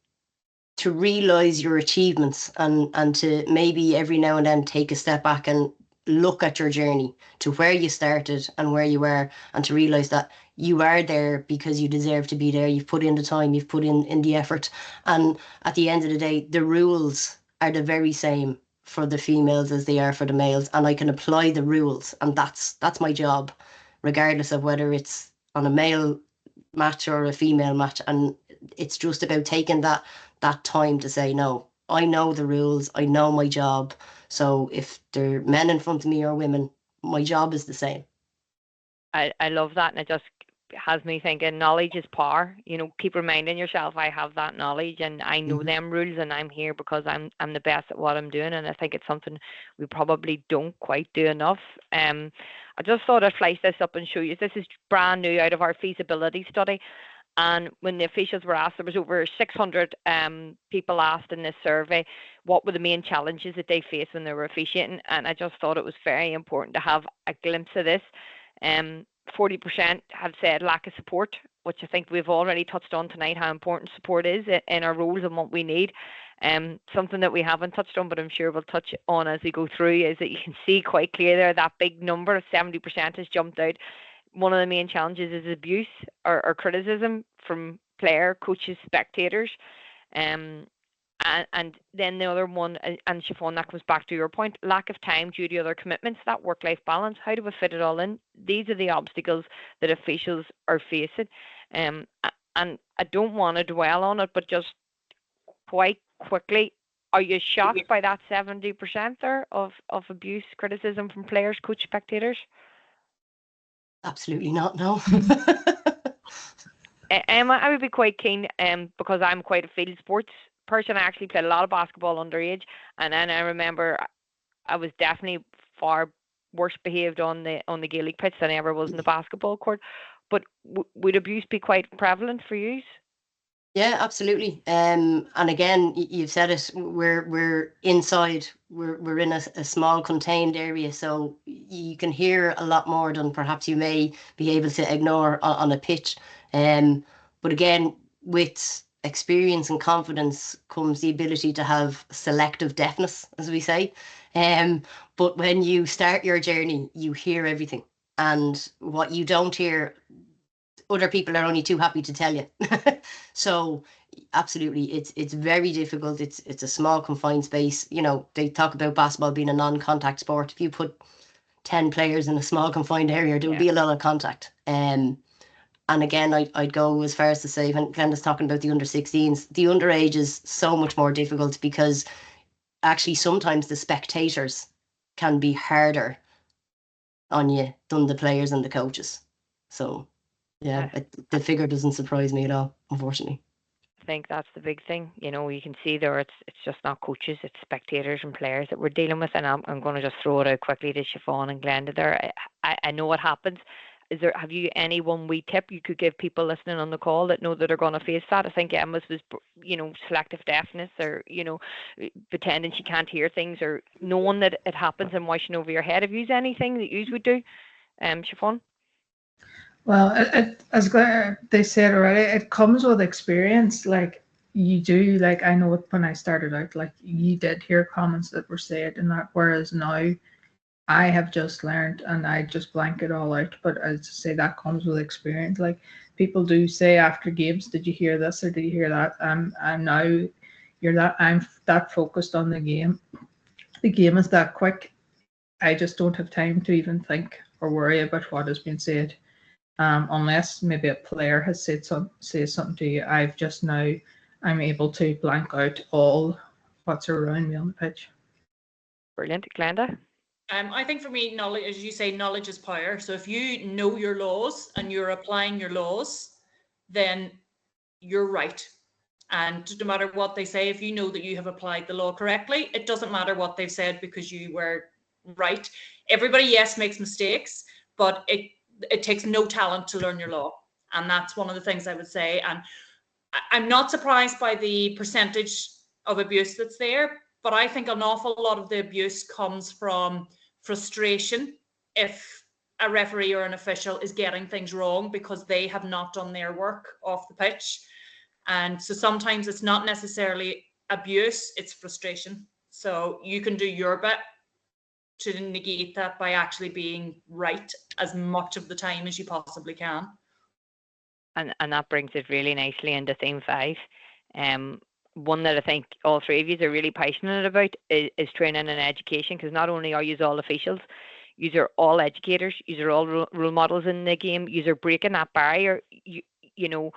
[SPEAKER 3] realise your achievements and to maybe every now and then take a step back and look at your journey to where you started and where you were, and to realise that you are there because you deserve to be there. You've put in the time, you've put in the effort, and at the end of the day, the rules are the very same for the females as they are for the males, and I can apply the rules, and that's my job, regardless of whether it's on a male match or a female match. And it's just about taking that time to say, no, I know the rules, I know my job. So if there are men in front of me or women, my job is the same.
[SPEAKER 2] I love that, and it just has me thinking knowledge is power. You know, keep reminding yourself, I have that knowledge and I know them rules, and I'm here because I'm the best at what I'm doing. And I think it's something we probably don't quite do enough. I just thought I'd flash this up and show you. This is brand new out of our feasibility study. And when the officials were asked, there was over 600 people asked in this survey, what were the main challenges that they faced when they were officiating. And I just thought it was very important to have a glimpse of this. 40% have said lack of support, which I think we've already touched on tonight, how important support is in our roles and what we need. Something that we haven't touched on, but I'm sure we'll touch on as we go through, is that you can see quite clear there that big number of 70% has jumped out. One of the main challenges is abuse or criticism from player, coaches, spectators. And then the other one, and Siobhan, that comes back to your point, lack of time due to other commitments, that work-life balance. How do we fit it all in? These are the obstacles that officials are facing. And I don't want to dwell on it, but just quite quickly, are you shocked by that 70% there of abuse, criticism from players, coach, spectators?
[SPEAKER 3] Absolutely not, no.
[SPEAKER 2] Emma, I would be quite keen, because I'm quite a field sports person. I actually played a lot of basketball underage, and then I remember I was definitely far worse behaved on the Gaelic pitch than I ever was in the basketball court. But would abuse be quite prevalent for you?
[SPEAKER 3] Yeah, absolutely. And again, you've said it. We're inside. We're in a small contained area, so you can hear a lot more than perhaps you may be able to ignore on a pitch. But again, with experience and confidence comes the ability to have selective deafness, as we say. But when you start your journey, you hear everything, and what you don't hear, other people are only too happy to tell you. So absolutely, it's very difficult. It's a small confined space. You know, they talk about basketball being a non-contact sport. If you put 10 players in a small confined area, there would be a lot of contact. And again, I'd go as far as to say, when Glenda's talking about the under-16s, the underage is so much more difficult, because actually sometimes the spectators can be harder on you than the players and the coaches. So yeah, the figure doesn't surprise me at all, unfortunately.
[SPEAKER 2] I think that's the big thing. You know, you can see there, it's just not coaches, it's spectators and players that we're dealing with. And I'm going to just throw it out quickly to Siobhan and Glenda there. I know what happens. Have you any one wee tip you could give people listening on the call that know that are going to face that? I think Emma's was, you know, selective deafness, or, you know, pretending she can't hear things, or knowing that it happens and washing over your head. Have you anything that you would do, Siobhan?
[SPEAKER 4] Well, as they said already, it comes with experience. Like you do, like I know when I started out, like you did hear comments that were said and that, whereas now I have just learned and I just blank it all out. But as I say, that comes with experience. Like people do say after games, did you hear this or did you hear that? And now I'm that focused on the game. The game is that quick. I just don't have time to even think or worry about what has been said. Unless maybe a player has said something to you. I've just now I'm able to blank out all what's around me on the pitch.
[SPEAKER 2] Brilliant. Glenda?
[SPEAKER 5] I think for me, knowledge, as you say, knowledge is power. So if you know your laws and you're applying your laws, then you're right. And no matter what they say, if you know that you have applied the law correctly, it doesn't matter what they've said because you were right. Everybody, yes, makes mistakes, but it takes no talent to learn your law. And that's one of the things I would say. And I'm not surprised by the percentage of abuse that's there, but I think an awful lot of the abuse comes from frustration if a referee or an official is getting things wrong because they have not done their work off the pitch. And so sometimes it's not necessarily abuse, it's frustration. So you can do your bit to negate that by actually being right as much of the time as you possibly can.
[SPEAKER 2] And that brings it really nicely into theme 5. One that I think all three of you are really passionate about is training and education, because not only are you all officials, you are all educators, you are all role models in the game, you are breaking that barrier. You know,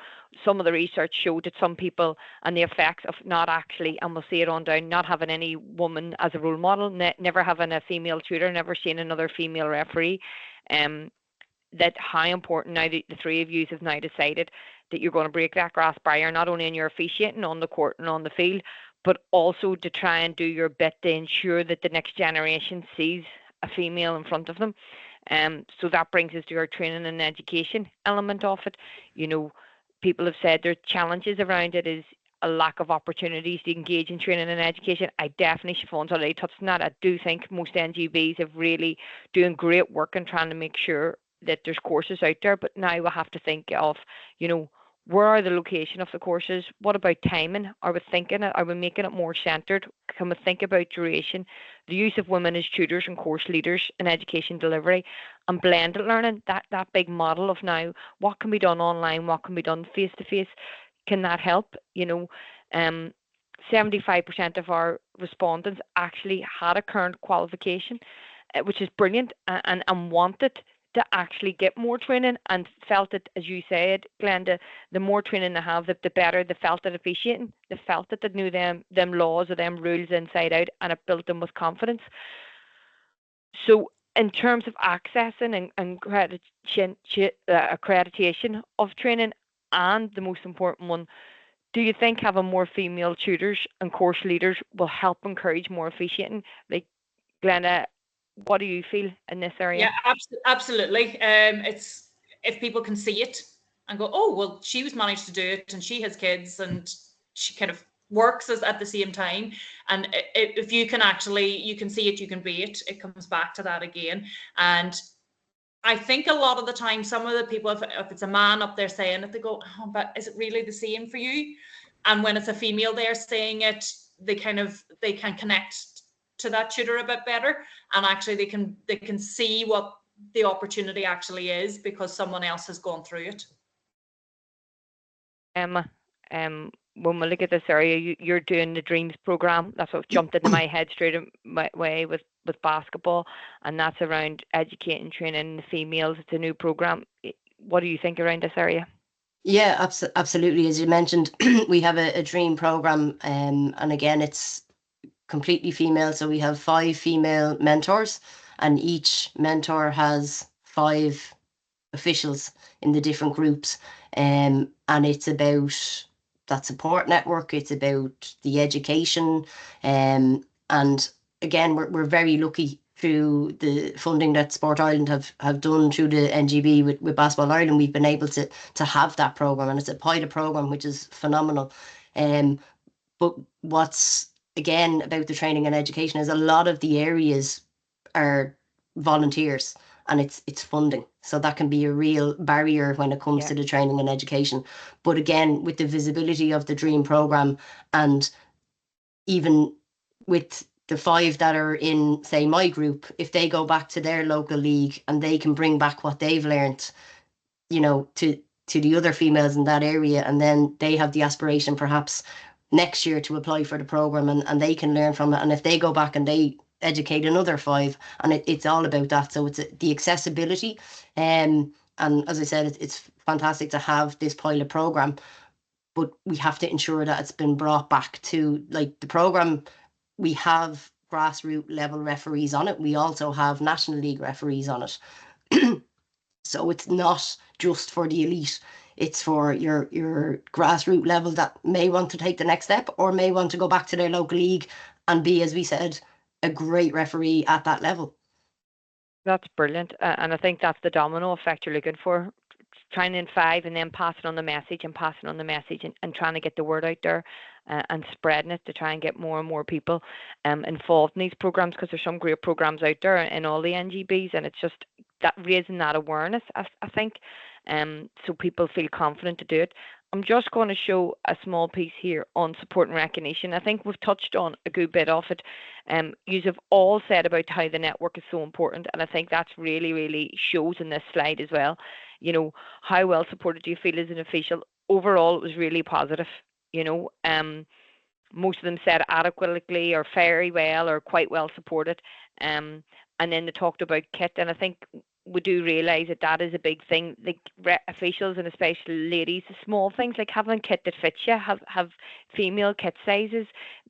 [SPEAKER 2] some of the research showed that some people, and the effects of not actually, and we'll see it on down, not having any woman as a role model, never having a female tutor, never seeing another female referee, that how important now that the three of you have now decided that you're going to break that glass barrier, not only in your officiating on the court and on the field, but also to try and do your bit to ensure that the next generation sees a female in front of them. So that brings us to our training and education element of it. You know, people have said there are challenges around it, is a lack of opportunities to engage in training and education. I definitely, Siobhan's already touched on that. I do think most NGBs have really doing great work in trying to make sure that there's courses out there, but now we have to think of, you know, where are the location of the courses? What about timing? Are we thinking it? Are we making it more centred? Can we think about duration? The use of women as tutors and course leaders in education delivery, and blended learning, that big model of now, what can be done online, what can be done face-to-face? Can that help? You know, 75% of our respondents actually had a current qualification, which is brilliant, and wanted to actually get more training, and felt it, as you said, Glenda, the more training they have, the better they felt at officiating. They felt that they knew them laws or them rules inside out, and it built them with confidence. So in terms of accessing and accreditation of training, and the most important one, do you think having more female tutors and course leaders will help encourage more officiating? Like, Glenda, what do you feel in this area?
[SPEAKER 5] Yeah, absolutely. It's if people can see it and go, oh, well, she was managed to do it, and she has kids, and she kind of works at the same time. And if you can actually, you can see it, you can be it. It comes back to that again. And I think a lot of the time, some of the people, if it's a man up there saying it, they go, oh, but is it really the same for you? And when it's a female there saying it, they can connect to that tutor a bit better, and actually they can see what the opportunity actually is because someone else has gone through it.
[SPEAKER 2] Emma, when we look at this area, you're doing the Dreams program. That's what jumped into my head straight away with basketball, and that's around educating, training the females. It's a new program. What do you think around this area?
[SPEAKER 3] Yeah, absolutely. As you mentioned, we have a Dream program, and again, it's completely female. So we have 5 female mentors, and each mentor has 5 officials in the different groups. And it's about that support network. It's about the education. And again, we're very lucky through the funding that Sport Ireland have done through the NGB with Basketball Ireland. We've been able to have that program, and it's a pilot program, which is phenomenal. But what's again about the training and education is a lot of the areas are volunteers, and it's funding, so that can be a real barrier when it comes to the training and education. But again, with the visibility of the Dream program, and even with the 5 that are in, say, my group, if they go back to their local league and they can bring back what they've learned, you know, to the other females in that area, and then they have the aspiration perhaps next year to apply for the program, and they can learn from it. And if they go back and they educate another 5, and it's all about that. So it's the accessibility, and as I said, it's fantastic to have this pilot program. but we have to ensure that it's been brought back to, like, the programme. We have grassroots level referees on it. We also have National League referees on it. So it's not just for the elite. It's for your grassroots level that may want to take the next step or may want to go back to their local league and be, as we said, a great referee at that level.
[SPEAKER 2] That's brilliant. And I think that's the domino effect you're looking for. Trying in 5 and then passing on the message and passing on the message and trying to get the word out there and spreading it to try and get more and more people involved in these programs, because there's some great programs out there in all the NGBs, and it's just that raising that awareness, I think, so people feel confident to do it. I'm just going to show a small piece here on support and recognition. I think we've touched on a good bit of it. You have all said about how the network is so important, and I think that's really, really shows in this slide as well. You know, how well supported do you feel as an official? Overall, it was really positive. You know, most of them said adequately or very well or quite well supported. And then they talked about kit, and I think we do realise that that is a big thing. Like officials and especially ladies, small things like having kit that fits you, have female kit sizes,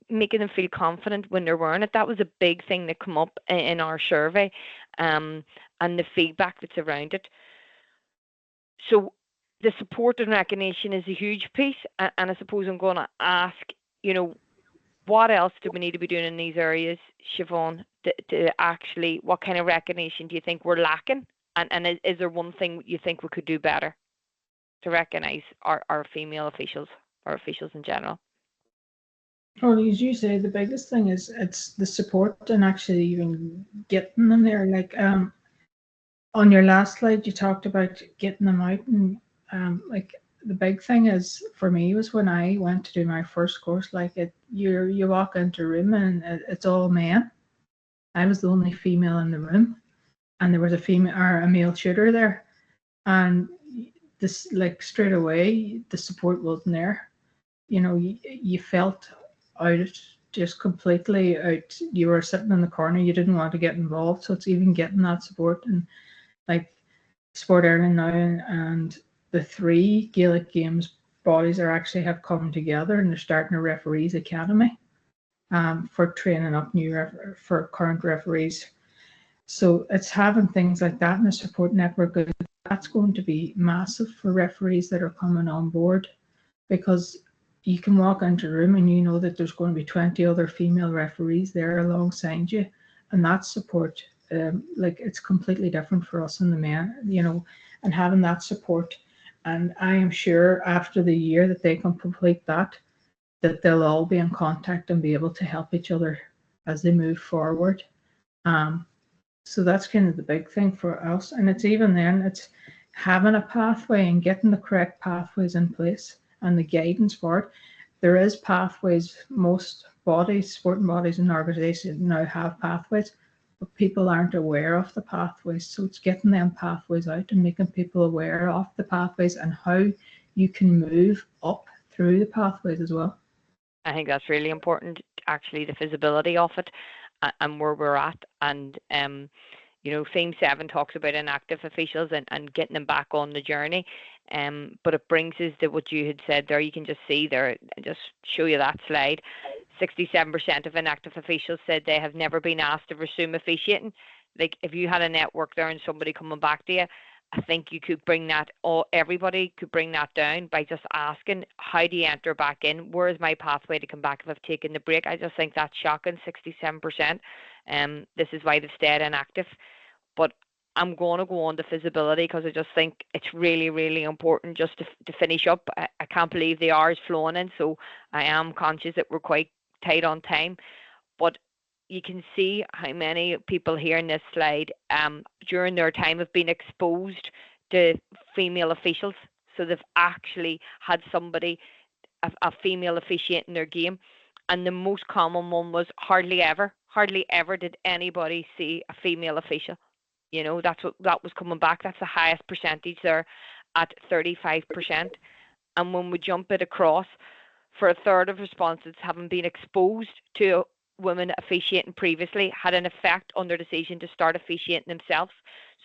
[SPEAKER 2] making them feel confident when they're wearing it. That was a big thing that come up in our survey, and the feedback that's around it. So the support and recognition is a huge piece, and I suppose I'm going to ask, you know, what else do we need to be doing in these areas, Siobhan, to actually, what kind of recognition do you think we're lacking? And is there one thing you think we could do better to recognise our female officials, or officials in general?
[SPEAKER 4] Well, as you say, the biggest thing is it's the support and actually even getting them there. Like on your last slide, you talked about getting them out, and like the big thing is for me was when I went to do my first course. Like you walk into a room and it's all men. I was the only female in the room, and there was a female or a male tutor there, and this, like, straight away the support wasn't there. You know, you felt out, just completely out. You were sitting in the corner, you didn't want to get involved. So it's even getting that support. And like Sport Ireland now and the 3 Gaelic Games bodies are actually have come together, and they're starting a referees academy for training up for current referees. So it's having things like that in a support network. That's going to be massive for referees that are coming on board, because you can walk into a room and you know that there's going to be 20 other female referees there alongside you, and that support, like, it's completely different for us and the men, you know, and having that support. And I am sure after the year that they can complete that they'll all be in contact and be able to help each other as they move forward. So that's kind of the big thing for us. And it's even then, it's having a pathway and getting the correct pathways in place and the guidance for it. There is pathways. Most bodies, sporting bodies and organizations now have pathways, but people aren't aware of the pathways. So it's getting them pathways out and making people aware of the pathways and how you can move up through the pathways as well.
[SPEAKER 2] I think that's really important, actually, the visibility of it and where we're at. And you know, theme 7 talks about inactive officials and getting them back on the journey. But it brings us to what you had said there. You can just see there, just show you that slide. 67% of inactive officials said they have never been asked to resume officiating. Like, if you had a network there and somebody coming back to you, I think you could bring that, or everybody could bring that down by just asking, how do you enter back in? Where is my pathway to come back if I've taken the break? I just think that's shocking, 67%. This is why they've stayed inactive. But I'm going to go on to visibility, because I just think it's really, really important. Just to finish up, I can't believe the hour is flowing in, so I am conscious that we're quite tight on time. But you can see how many people here in this slide during their time have been exposed to female officials. So they've actually had somebody, a female officiate in their game. And the most common one was hardly ever did anybody see a female official. You know, that was coming back. That's the highest percentage there at 35%. And when we jump it across, for a third of responses having been exposed to women officiating previously had an effect on their decision to start officiating themselves.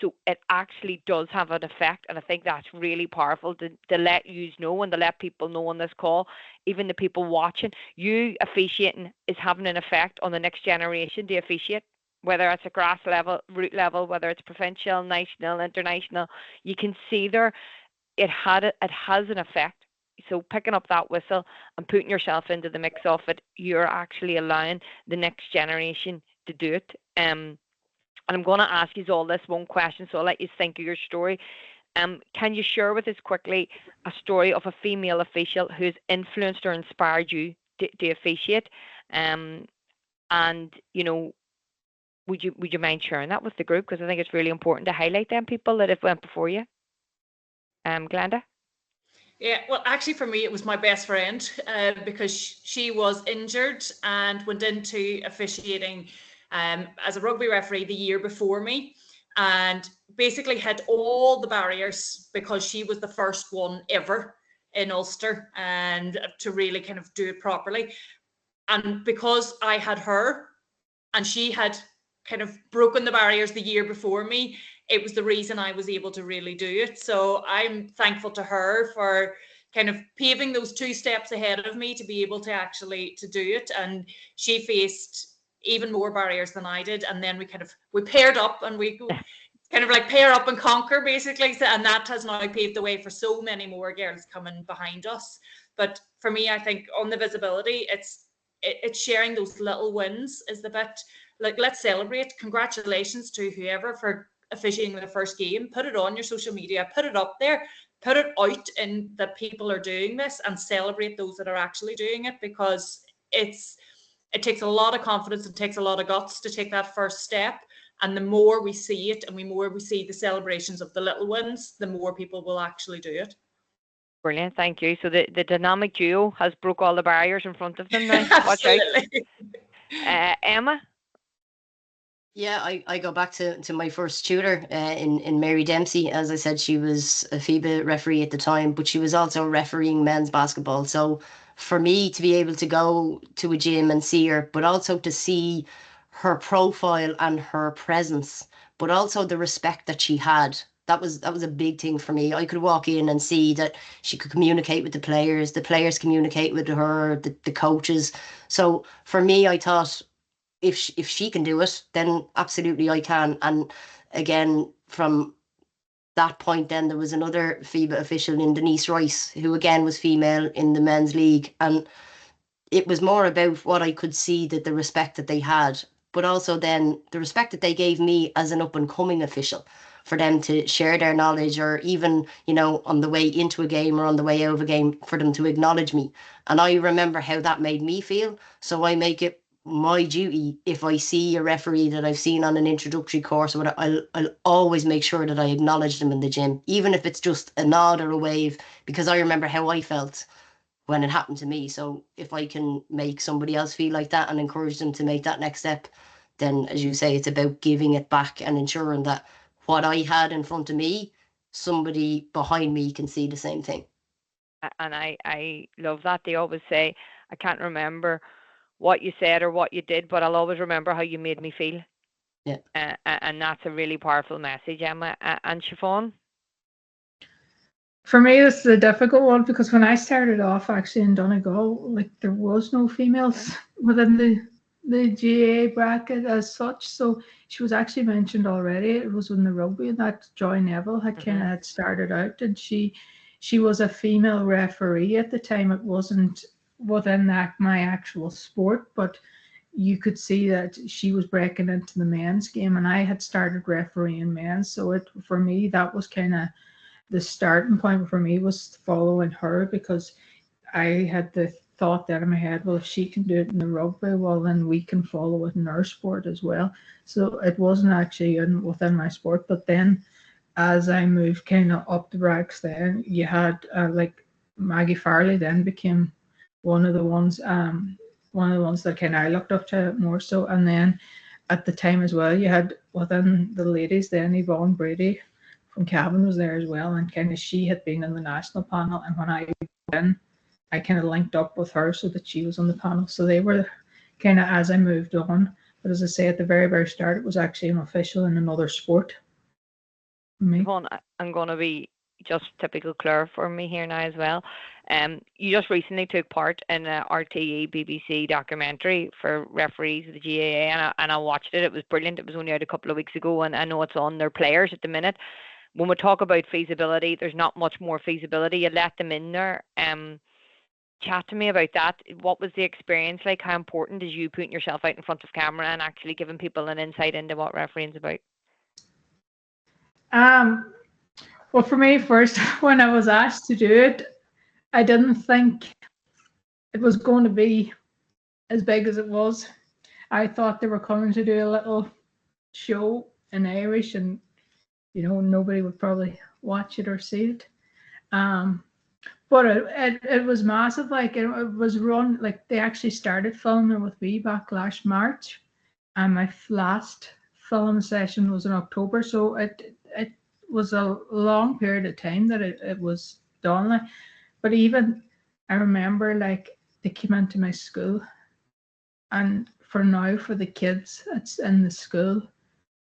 [SPEAKER 2] So it actually does have an effect, and I think that's really powerful to let you know and to let people know on this call, even the people watching. You officiating is having an effect on the next generation to officiate, whether it's a grass level, root level, whether it's provincial, national, international. You can see there it has an effect. So picking up that whistle and putting yourself into the mix of it, you're actually allowing the next generation to do it. And I'm going to ask you all this one question, so I'll let you think of your story. Can you share with us quickly a story of a female official who's influenced or inspired you to officiate? And you know, would you mind sharing that with the group? Because I think it's really important to highlight them people that have went before you. Glenda?
[SPEAKER 5] Yeah, well, actually for me, it was my best friend because she was injured and went into officiating as a rugby referee the year before me, and basically had all the barriers because she was the first one ever in Ulster and to really kind of do it properly. And because I had her and she had kind of broken the barriers the year before me, it was the reason I was able to really do it. So I'm thankful to her for kind of paving those 2 steps ahead of me to be able to actually to do it. And she faced even more barriers than I did. And then we paired up and we kind of like pair up and conquer basically. And that has now paved the way for so many more girls coming behind us. But for me, I think on the visibility, it's sharing those little wins is the bit. Like, let's celebrate. Congratulations to whoever for officiating the first game. Put it on your social media, put it up there, put it out in that people are doing this, and celebrate those that are actually doing it, because it takes a lot of confidence and takes a lot of guts to take that first step. And the more we see it and the more we see the celebrations of the little wins, the more people will actually do it.
[SPEAKER 2] Brilliant, thank you. So the dynamic duo has broke all the barriers in front of them now. Watch out. Emma?
[SPEAKER 3] Yeah, I go back to my first tutor in Mary Dempsey. As I said, she was a FIBA referee at the time, but she was also refereeing men's basketball. So for me to be able to go to a gym and see her, but also to see her profile and her presence, but also the respect that she had, that was a big thing for me. I could walk in and see that she could communicate with the players communicate with her, the coaches. So for me, I thought, if she can do it, then absolutely I can. And again, from that point, then there was another FIBA official in Denise Rice, who again was female in the men's league. And it was more about what I could see, that the respect that they had, but also then the respect that they gave me as an up and coming official, for them to share their knowledge, or even, you know, on the way into a game or on the way out of a game, for them to acknowledge me. And I remember how that made me feel. So I make it my duty, if I see a referee that I've seen on an introductory course, I'll always make sure that I acknowledge them in the gym, even if it's just a nod or a wave, because I remember how I felt when it happened to me. So if I can make somebody else feel like that and encourage them to make that next step, then, as you say, it's about giving it back and ensuring that what I had in front of me, somebody behind me can see the same thing.
[SPEAKER 2] And I love that. They always say, I can't remember what you said or what you did, but I'll always remember how you made me feel.
[SPEAKER 3] Yeah.
[SPEAKER 2] And that's a really powerful message, Emma. And Siobhan?
[SPEAKER 4] For me, this is a difficult one, because when I started off actually in Donegal, like, there was no females within the GAA bracket as such. So she was actually mentioned already. It was in the rugby that Joy Neville had kind of had started out, and she was a female referee at the time. It wasn't within my actual sport, but you could see that she was breaking into the men's game, and I had started refereeing men's. So for me, that was kind of the starting point for me, was following her, because I had the thought that in my head, well, if she can do it in the rugby, well, then we can follow it in our sport as well. So it wasn't actually within my sport. But then as I moved kind of up the ranks, then you had like Maggie Farley then became one of the ones that kind of I looked up to more so. And then at the time as well, you had within the ladies then Yvonne Brady from Cavan was there as well, and kind of she had been in the national panel, and when I kind of linked up with her so that she was on the panel. So they were kind of as I moved on. But as I say, at the very, very start, it was actually an official in another sport.
[SPEAKER 2] Siobhan, I'm going to be just typical Clare for me here now as well. You just recently took part in a RTE BBC documentary for referees of the GAA, and I watched it. It was brilliant. It was only out a couple of weeks ago, and I know it's on their players at the minute. When we talk about feasibility, there's not much more feasibility. You let them in there. Chat to me about that. What was the experience like? How important is you putting yourself out in front of camera and actually giving people an insight into what refereeing's about?
[SPEAKER 4] Well, for me, first, when I was asked to do it, I didn't think it was going to be as big as it was. I thought they were coming to do a little show in Irish, and nobody would probably watch it or see it. But it was massive. Like it was run, like they actually started filming with me back last March, and my last film session was in October. So it was a long period of time that it was done. Like, but even I remember, like, they came into my school, and for the kids it's in the school,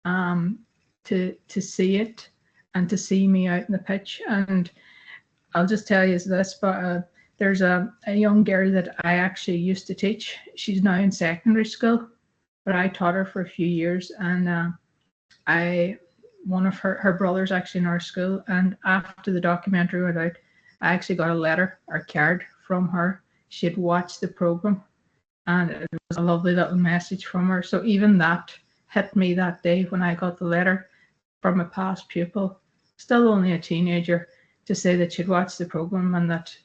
[SPEAKER 4] to see it and to see me out in the pitch. And I'll just tell you this, but there's a young girl that I actually used to teach. She's now in secondary school, but I taught her for a few years, and one of her brothers actually in our school. And after the documentary went out, I actually got a letter or card from her. She had watched the program, and it was a lovely little message from her. So even that hit me that day when I got the letter from a past pupil, still only a teenager, to say that she'd watched the program and that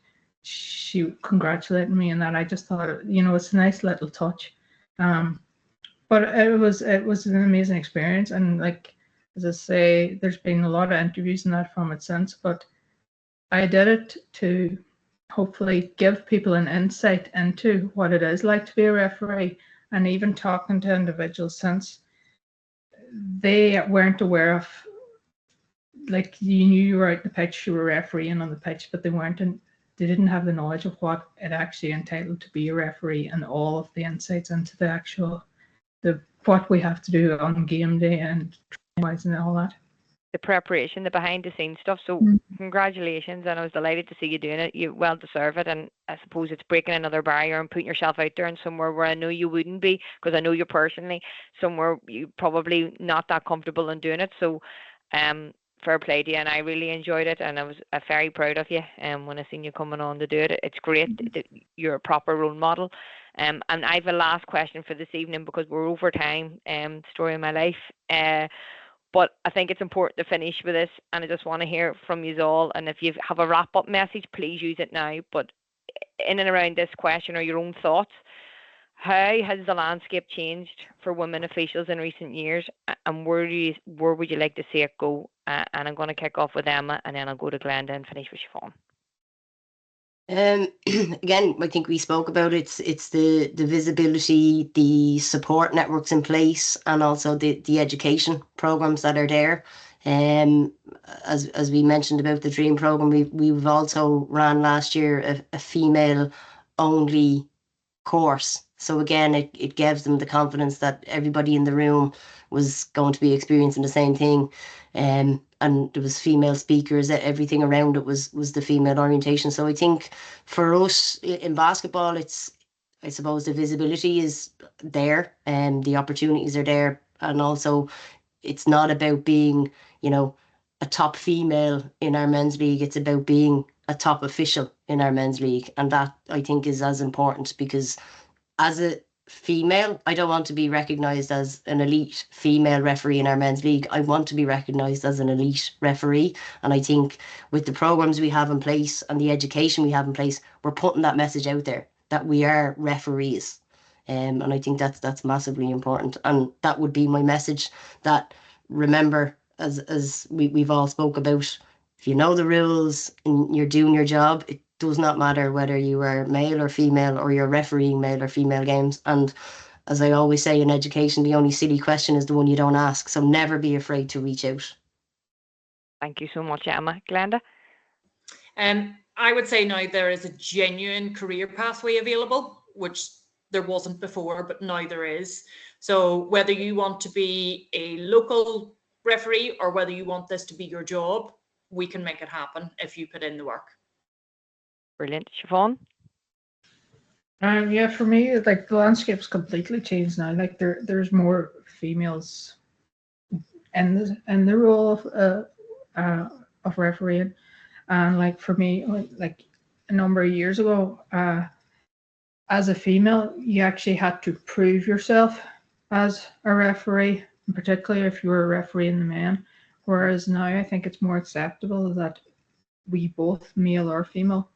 [SPEAKER 4] she congratulated me, and that I just thought, it's a nice little touch. But it was an amazing experience, and like, as I say, there's been a lot of interviews and that from it since, but I did it to hopefully give people an insight into what it is like to be a referee. And even talking to individuals since, they weren't aware of, like, you knew you were out the pitch, you were refereeing on the pitch, but they didn't have the knowledge of what it actually entitled to be a referee, and all of the insights into what we have to do on game day and wise and all that.
[SPEAKER 2] The preparation, the behind the scenes stuff. So congratulations, and I was delighted to see you doing it. You well deserve it, and I suppose it's breaking another barrier and putting yourself out there in somewhere where I know you wouldn't be, because I know you personally, somewhere you probably not that comfortable in doing it. So fair play to you, and I really enjoyed it, and I was very proud of you when I seen you coming on to do it. It's great that you're a proper role model. And I have a last question for this evening, because we're over time. Story of my life. But I think it's important to finish with this, and I just want to hear from you all. And if you have a wrap-up message, please use it now. But in and around this question, or your own thoughts, how has the landscape changed for women officials in recent years, and where would you like to see it go? And I'm going to kick off with Emma, and then I'll go to Glenda and finish with Siobhan.
[SPEAKER 3] Again, I think we spoke about it. It's the visibility, the support networks in place, and also the education programs that are there. As we mentioned about the Dream program, we've also ran last year a female only course. So again, it gives them the confidence that everybody in the room was going to be experiencing the same thing. And there was female speakers, everything around it was the female orientation. So I think for us in basketball, I suppose the visibility is there and the opportunities are there. And also it's not about being, a top female in our men's league. It's about being a top official in our men's league. And that, I think, is as important, because as a female, I don't want to be recognised as an elite female referee in our men's league. I want to be recognised as an elite referee. And I think with the programmes we have in place and the education we have in place, we're putting that message out there that we are referees. And I think that's massively important. And that would be my message, that remember, as we've all spoke about, if you know the rules and you're doing your job, it does not matter whether you are male or female, or you're refereeing male or female games. And as I always say in education, the only silly question is the one you don't ask. So never be afraid to reach out.
[SPEAKER 2] Thank you so much, Emma. Glenda?
[SPEAKER 5] I would say now there is a genuine career pathway available, which there wasn't before, but now there is. So whether you want to be a local referee or whether you want this to be your job, we can make it happen if you put in the work.
[SPEAKER 2] Brilliant. Siobhan?
[SPEAKER 4] Yeah, for me, like the landscape's completely changed now. Like there's more females in the role of refereeing, and like for me, like a number of years ago, as a female, you actually had to prove yourself as a referee, and particularly if you were refereeing the men. Whereas now, I think it's more acceptable that we both, male or female,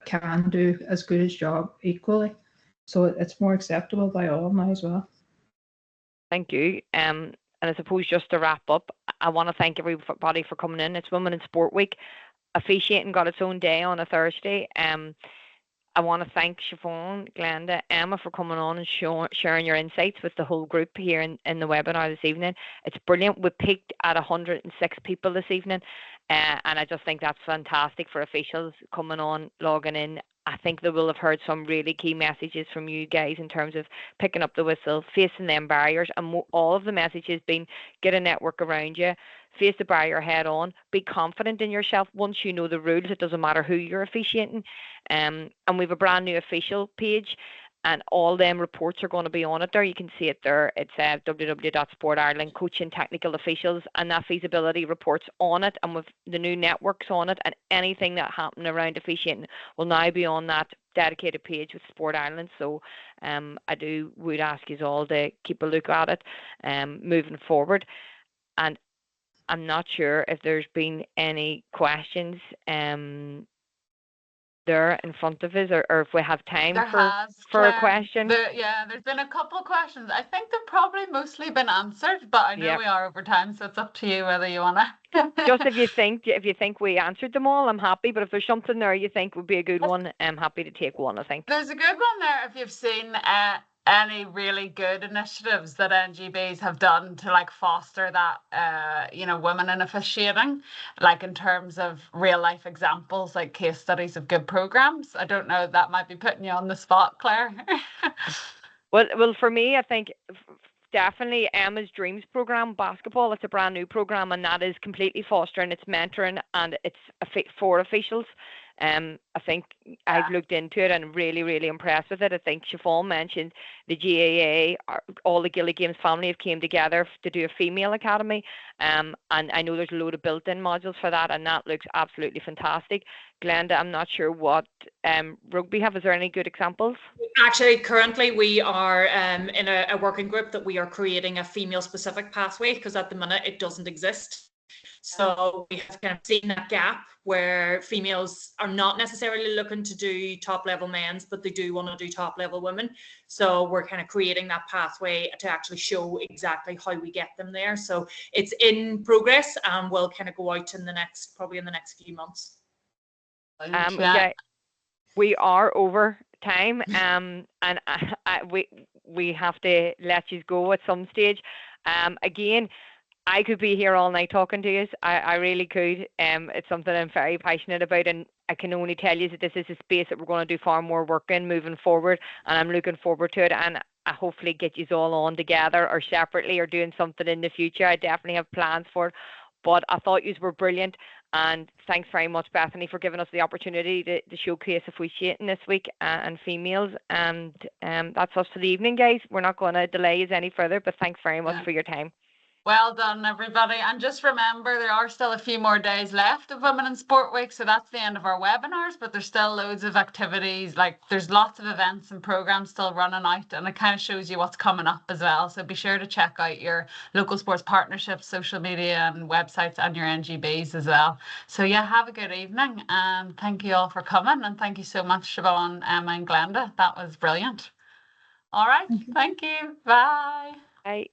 [SPEAKER 4] can do as good a job equally. So it's more acceptable by all now as well.
[SPEAKER 2] Thank you. And I suppose just to wrap up, I want to thank everybody for coming in. It's Women in Sport Week. Officiating got its own day on a Thursday. I want to thank Siobhan, Glenda, Emma for coming on and sharing your insights with the whole group here in the webinar this evening. It's brilliant. We peaked at 106 people this evening, and I just think that's fantastic for officials coming on, logging in. I think they will have heard some really key messages from you guys in terms of picking up the whistle, facing them barriers, and all of the messages being get a network around you, face the barrier head on, be confident in yourself. Once you know the rules, it doesn't matter who you're officiating. And we have a brand new official page, and all them reports are going to be on it there. You can see it there. It's www.sportireland coaching technical officials, and that feasibility reports on it, and with the new networks on it, and anything that happened around officiating will now be on that dedicated page with Sport Ireland. So I would ask you all to keep a look at it moving forward. And I'm not sure if there's been any questions there in front of us, or if we have time for a question.
[SPEAKER 1] There's been a couple of questions. I think they've probably mostly been answered, but I know we are over time, so it's up to you whether you want to.
[SPEAKER 2] Just if you think we answered them all, I'm happy. But if there's something there you think would be a good one, I'm happy to take one. I think
[SPEAKER 1] there's a good one there. If you've seen any really good initiatives that NGBs have done to like foster that women in officiating, like in terms of real life examples, like case studies of good programs. I don't know, that might be putting you on the spot, Claire.
[SPEAKER 2] well for me, I think definitely Emma's Dreams program, basketball. It's a brand new program, and that is completely fostering, it's mentoring, and it's for officials. I think I've looked into it and really, really impressed with it. I think Siobhan mentioned the GAA, all the Gilly Games family have came together to do a female academy. And I know there's a load of built-in modules for that, and that looks absolutely fantastic. Glenda, I'm not sure what rugby have. Is there any good examples?
[SPEAKER 5] Actually, currently we are in a working group that we are creating a female-specific pathway, because at the minute it doesn't exist. So we have kind of seen that gap where females are not necessarily looking to do top level men's, but they do want to do top level women. So we're kind of creating that pathway to actually show exactly how we get them there. So it's in progress, and we'll kind of go out in the next few months.
[SPEAKER 2] We are over time, and we have to let you go at some stage. Again, I could be here all night talking to you. I really could. It's something I'm very passionate about, and I can only tell you that this is a space that we're going to do far more work in moving forward, and I'm looking forward to it. And I hopefully get you all on together or separately or doing something in the future. I definitely have plans for it. But I thought you were brilliant, and thanks very much, Bethany, for giving us the opportunity to showcase officiating this week and females. And that's us for the evening, guys. We're not going to delay you any further, but thanks very much for your time.
[SPEAKER 1] Well done, everybody. And just remember, there are still a few more days left of Women in Sport Week. So that's the end of our webinars, but there's still loads of activities. Like there's lots of events and programs still running out, and it kind of shows you what's coming up as well. So be sure to check out your local sports partnerships, social media and websites, and your NGBs as well. So yeah, have a good evening, and thank you all for coming. And thank you so much, Siobhan, Emma and Glenda. That was brilliant. All right. Thank you. Bye.
[SPEAKER 2] Bye.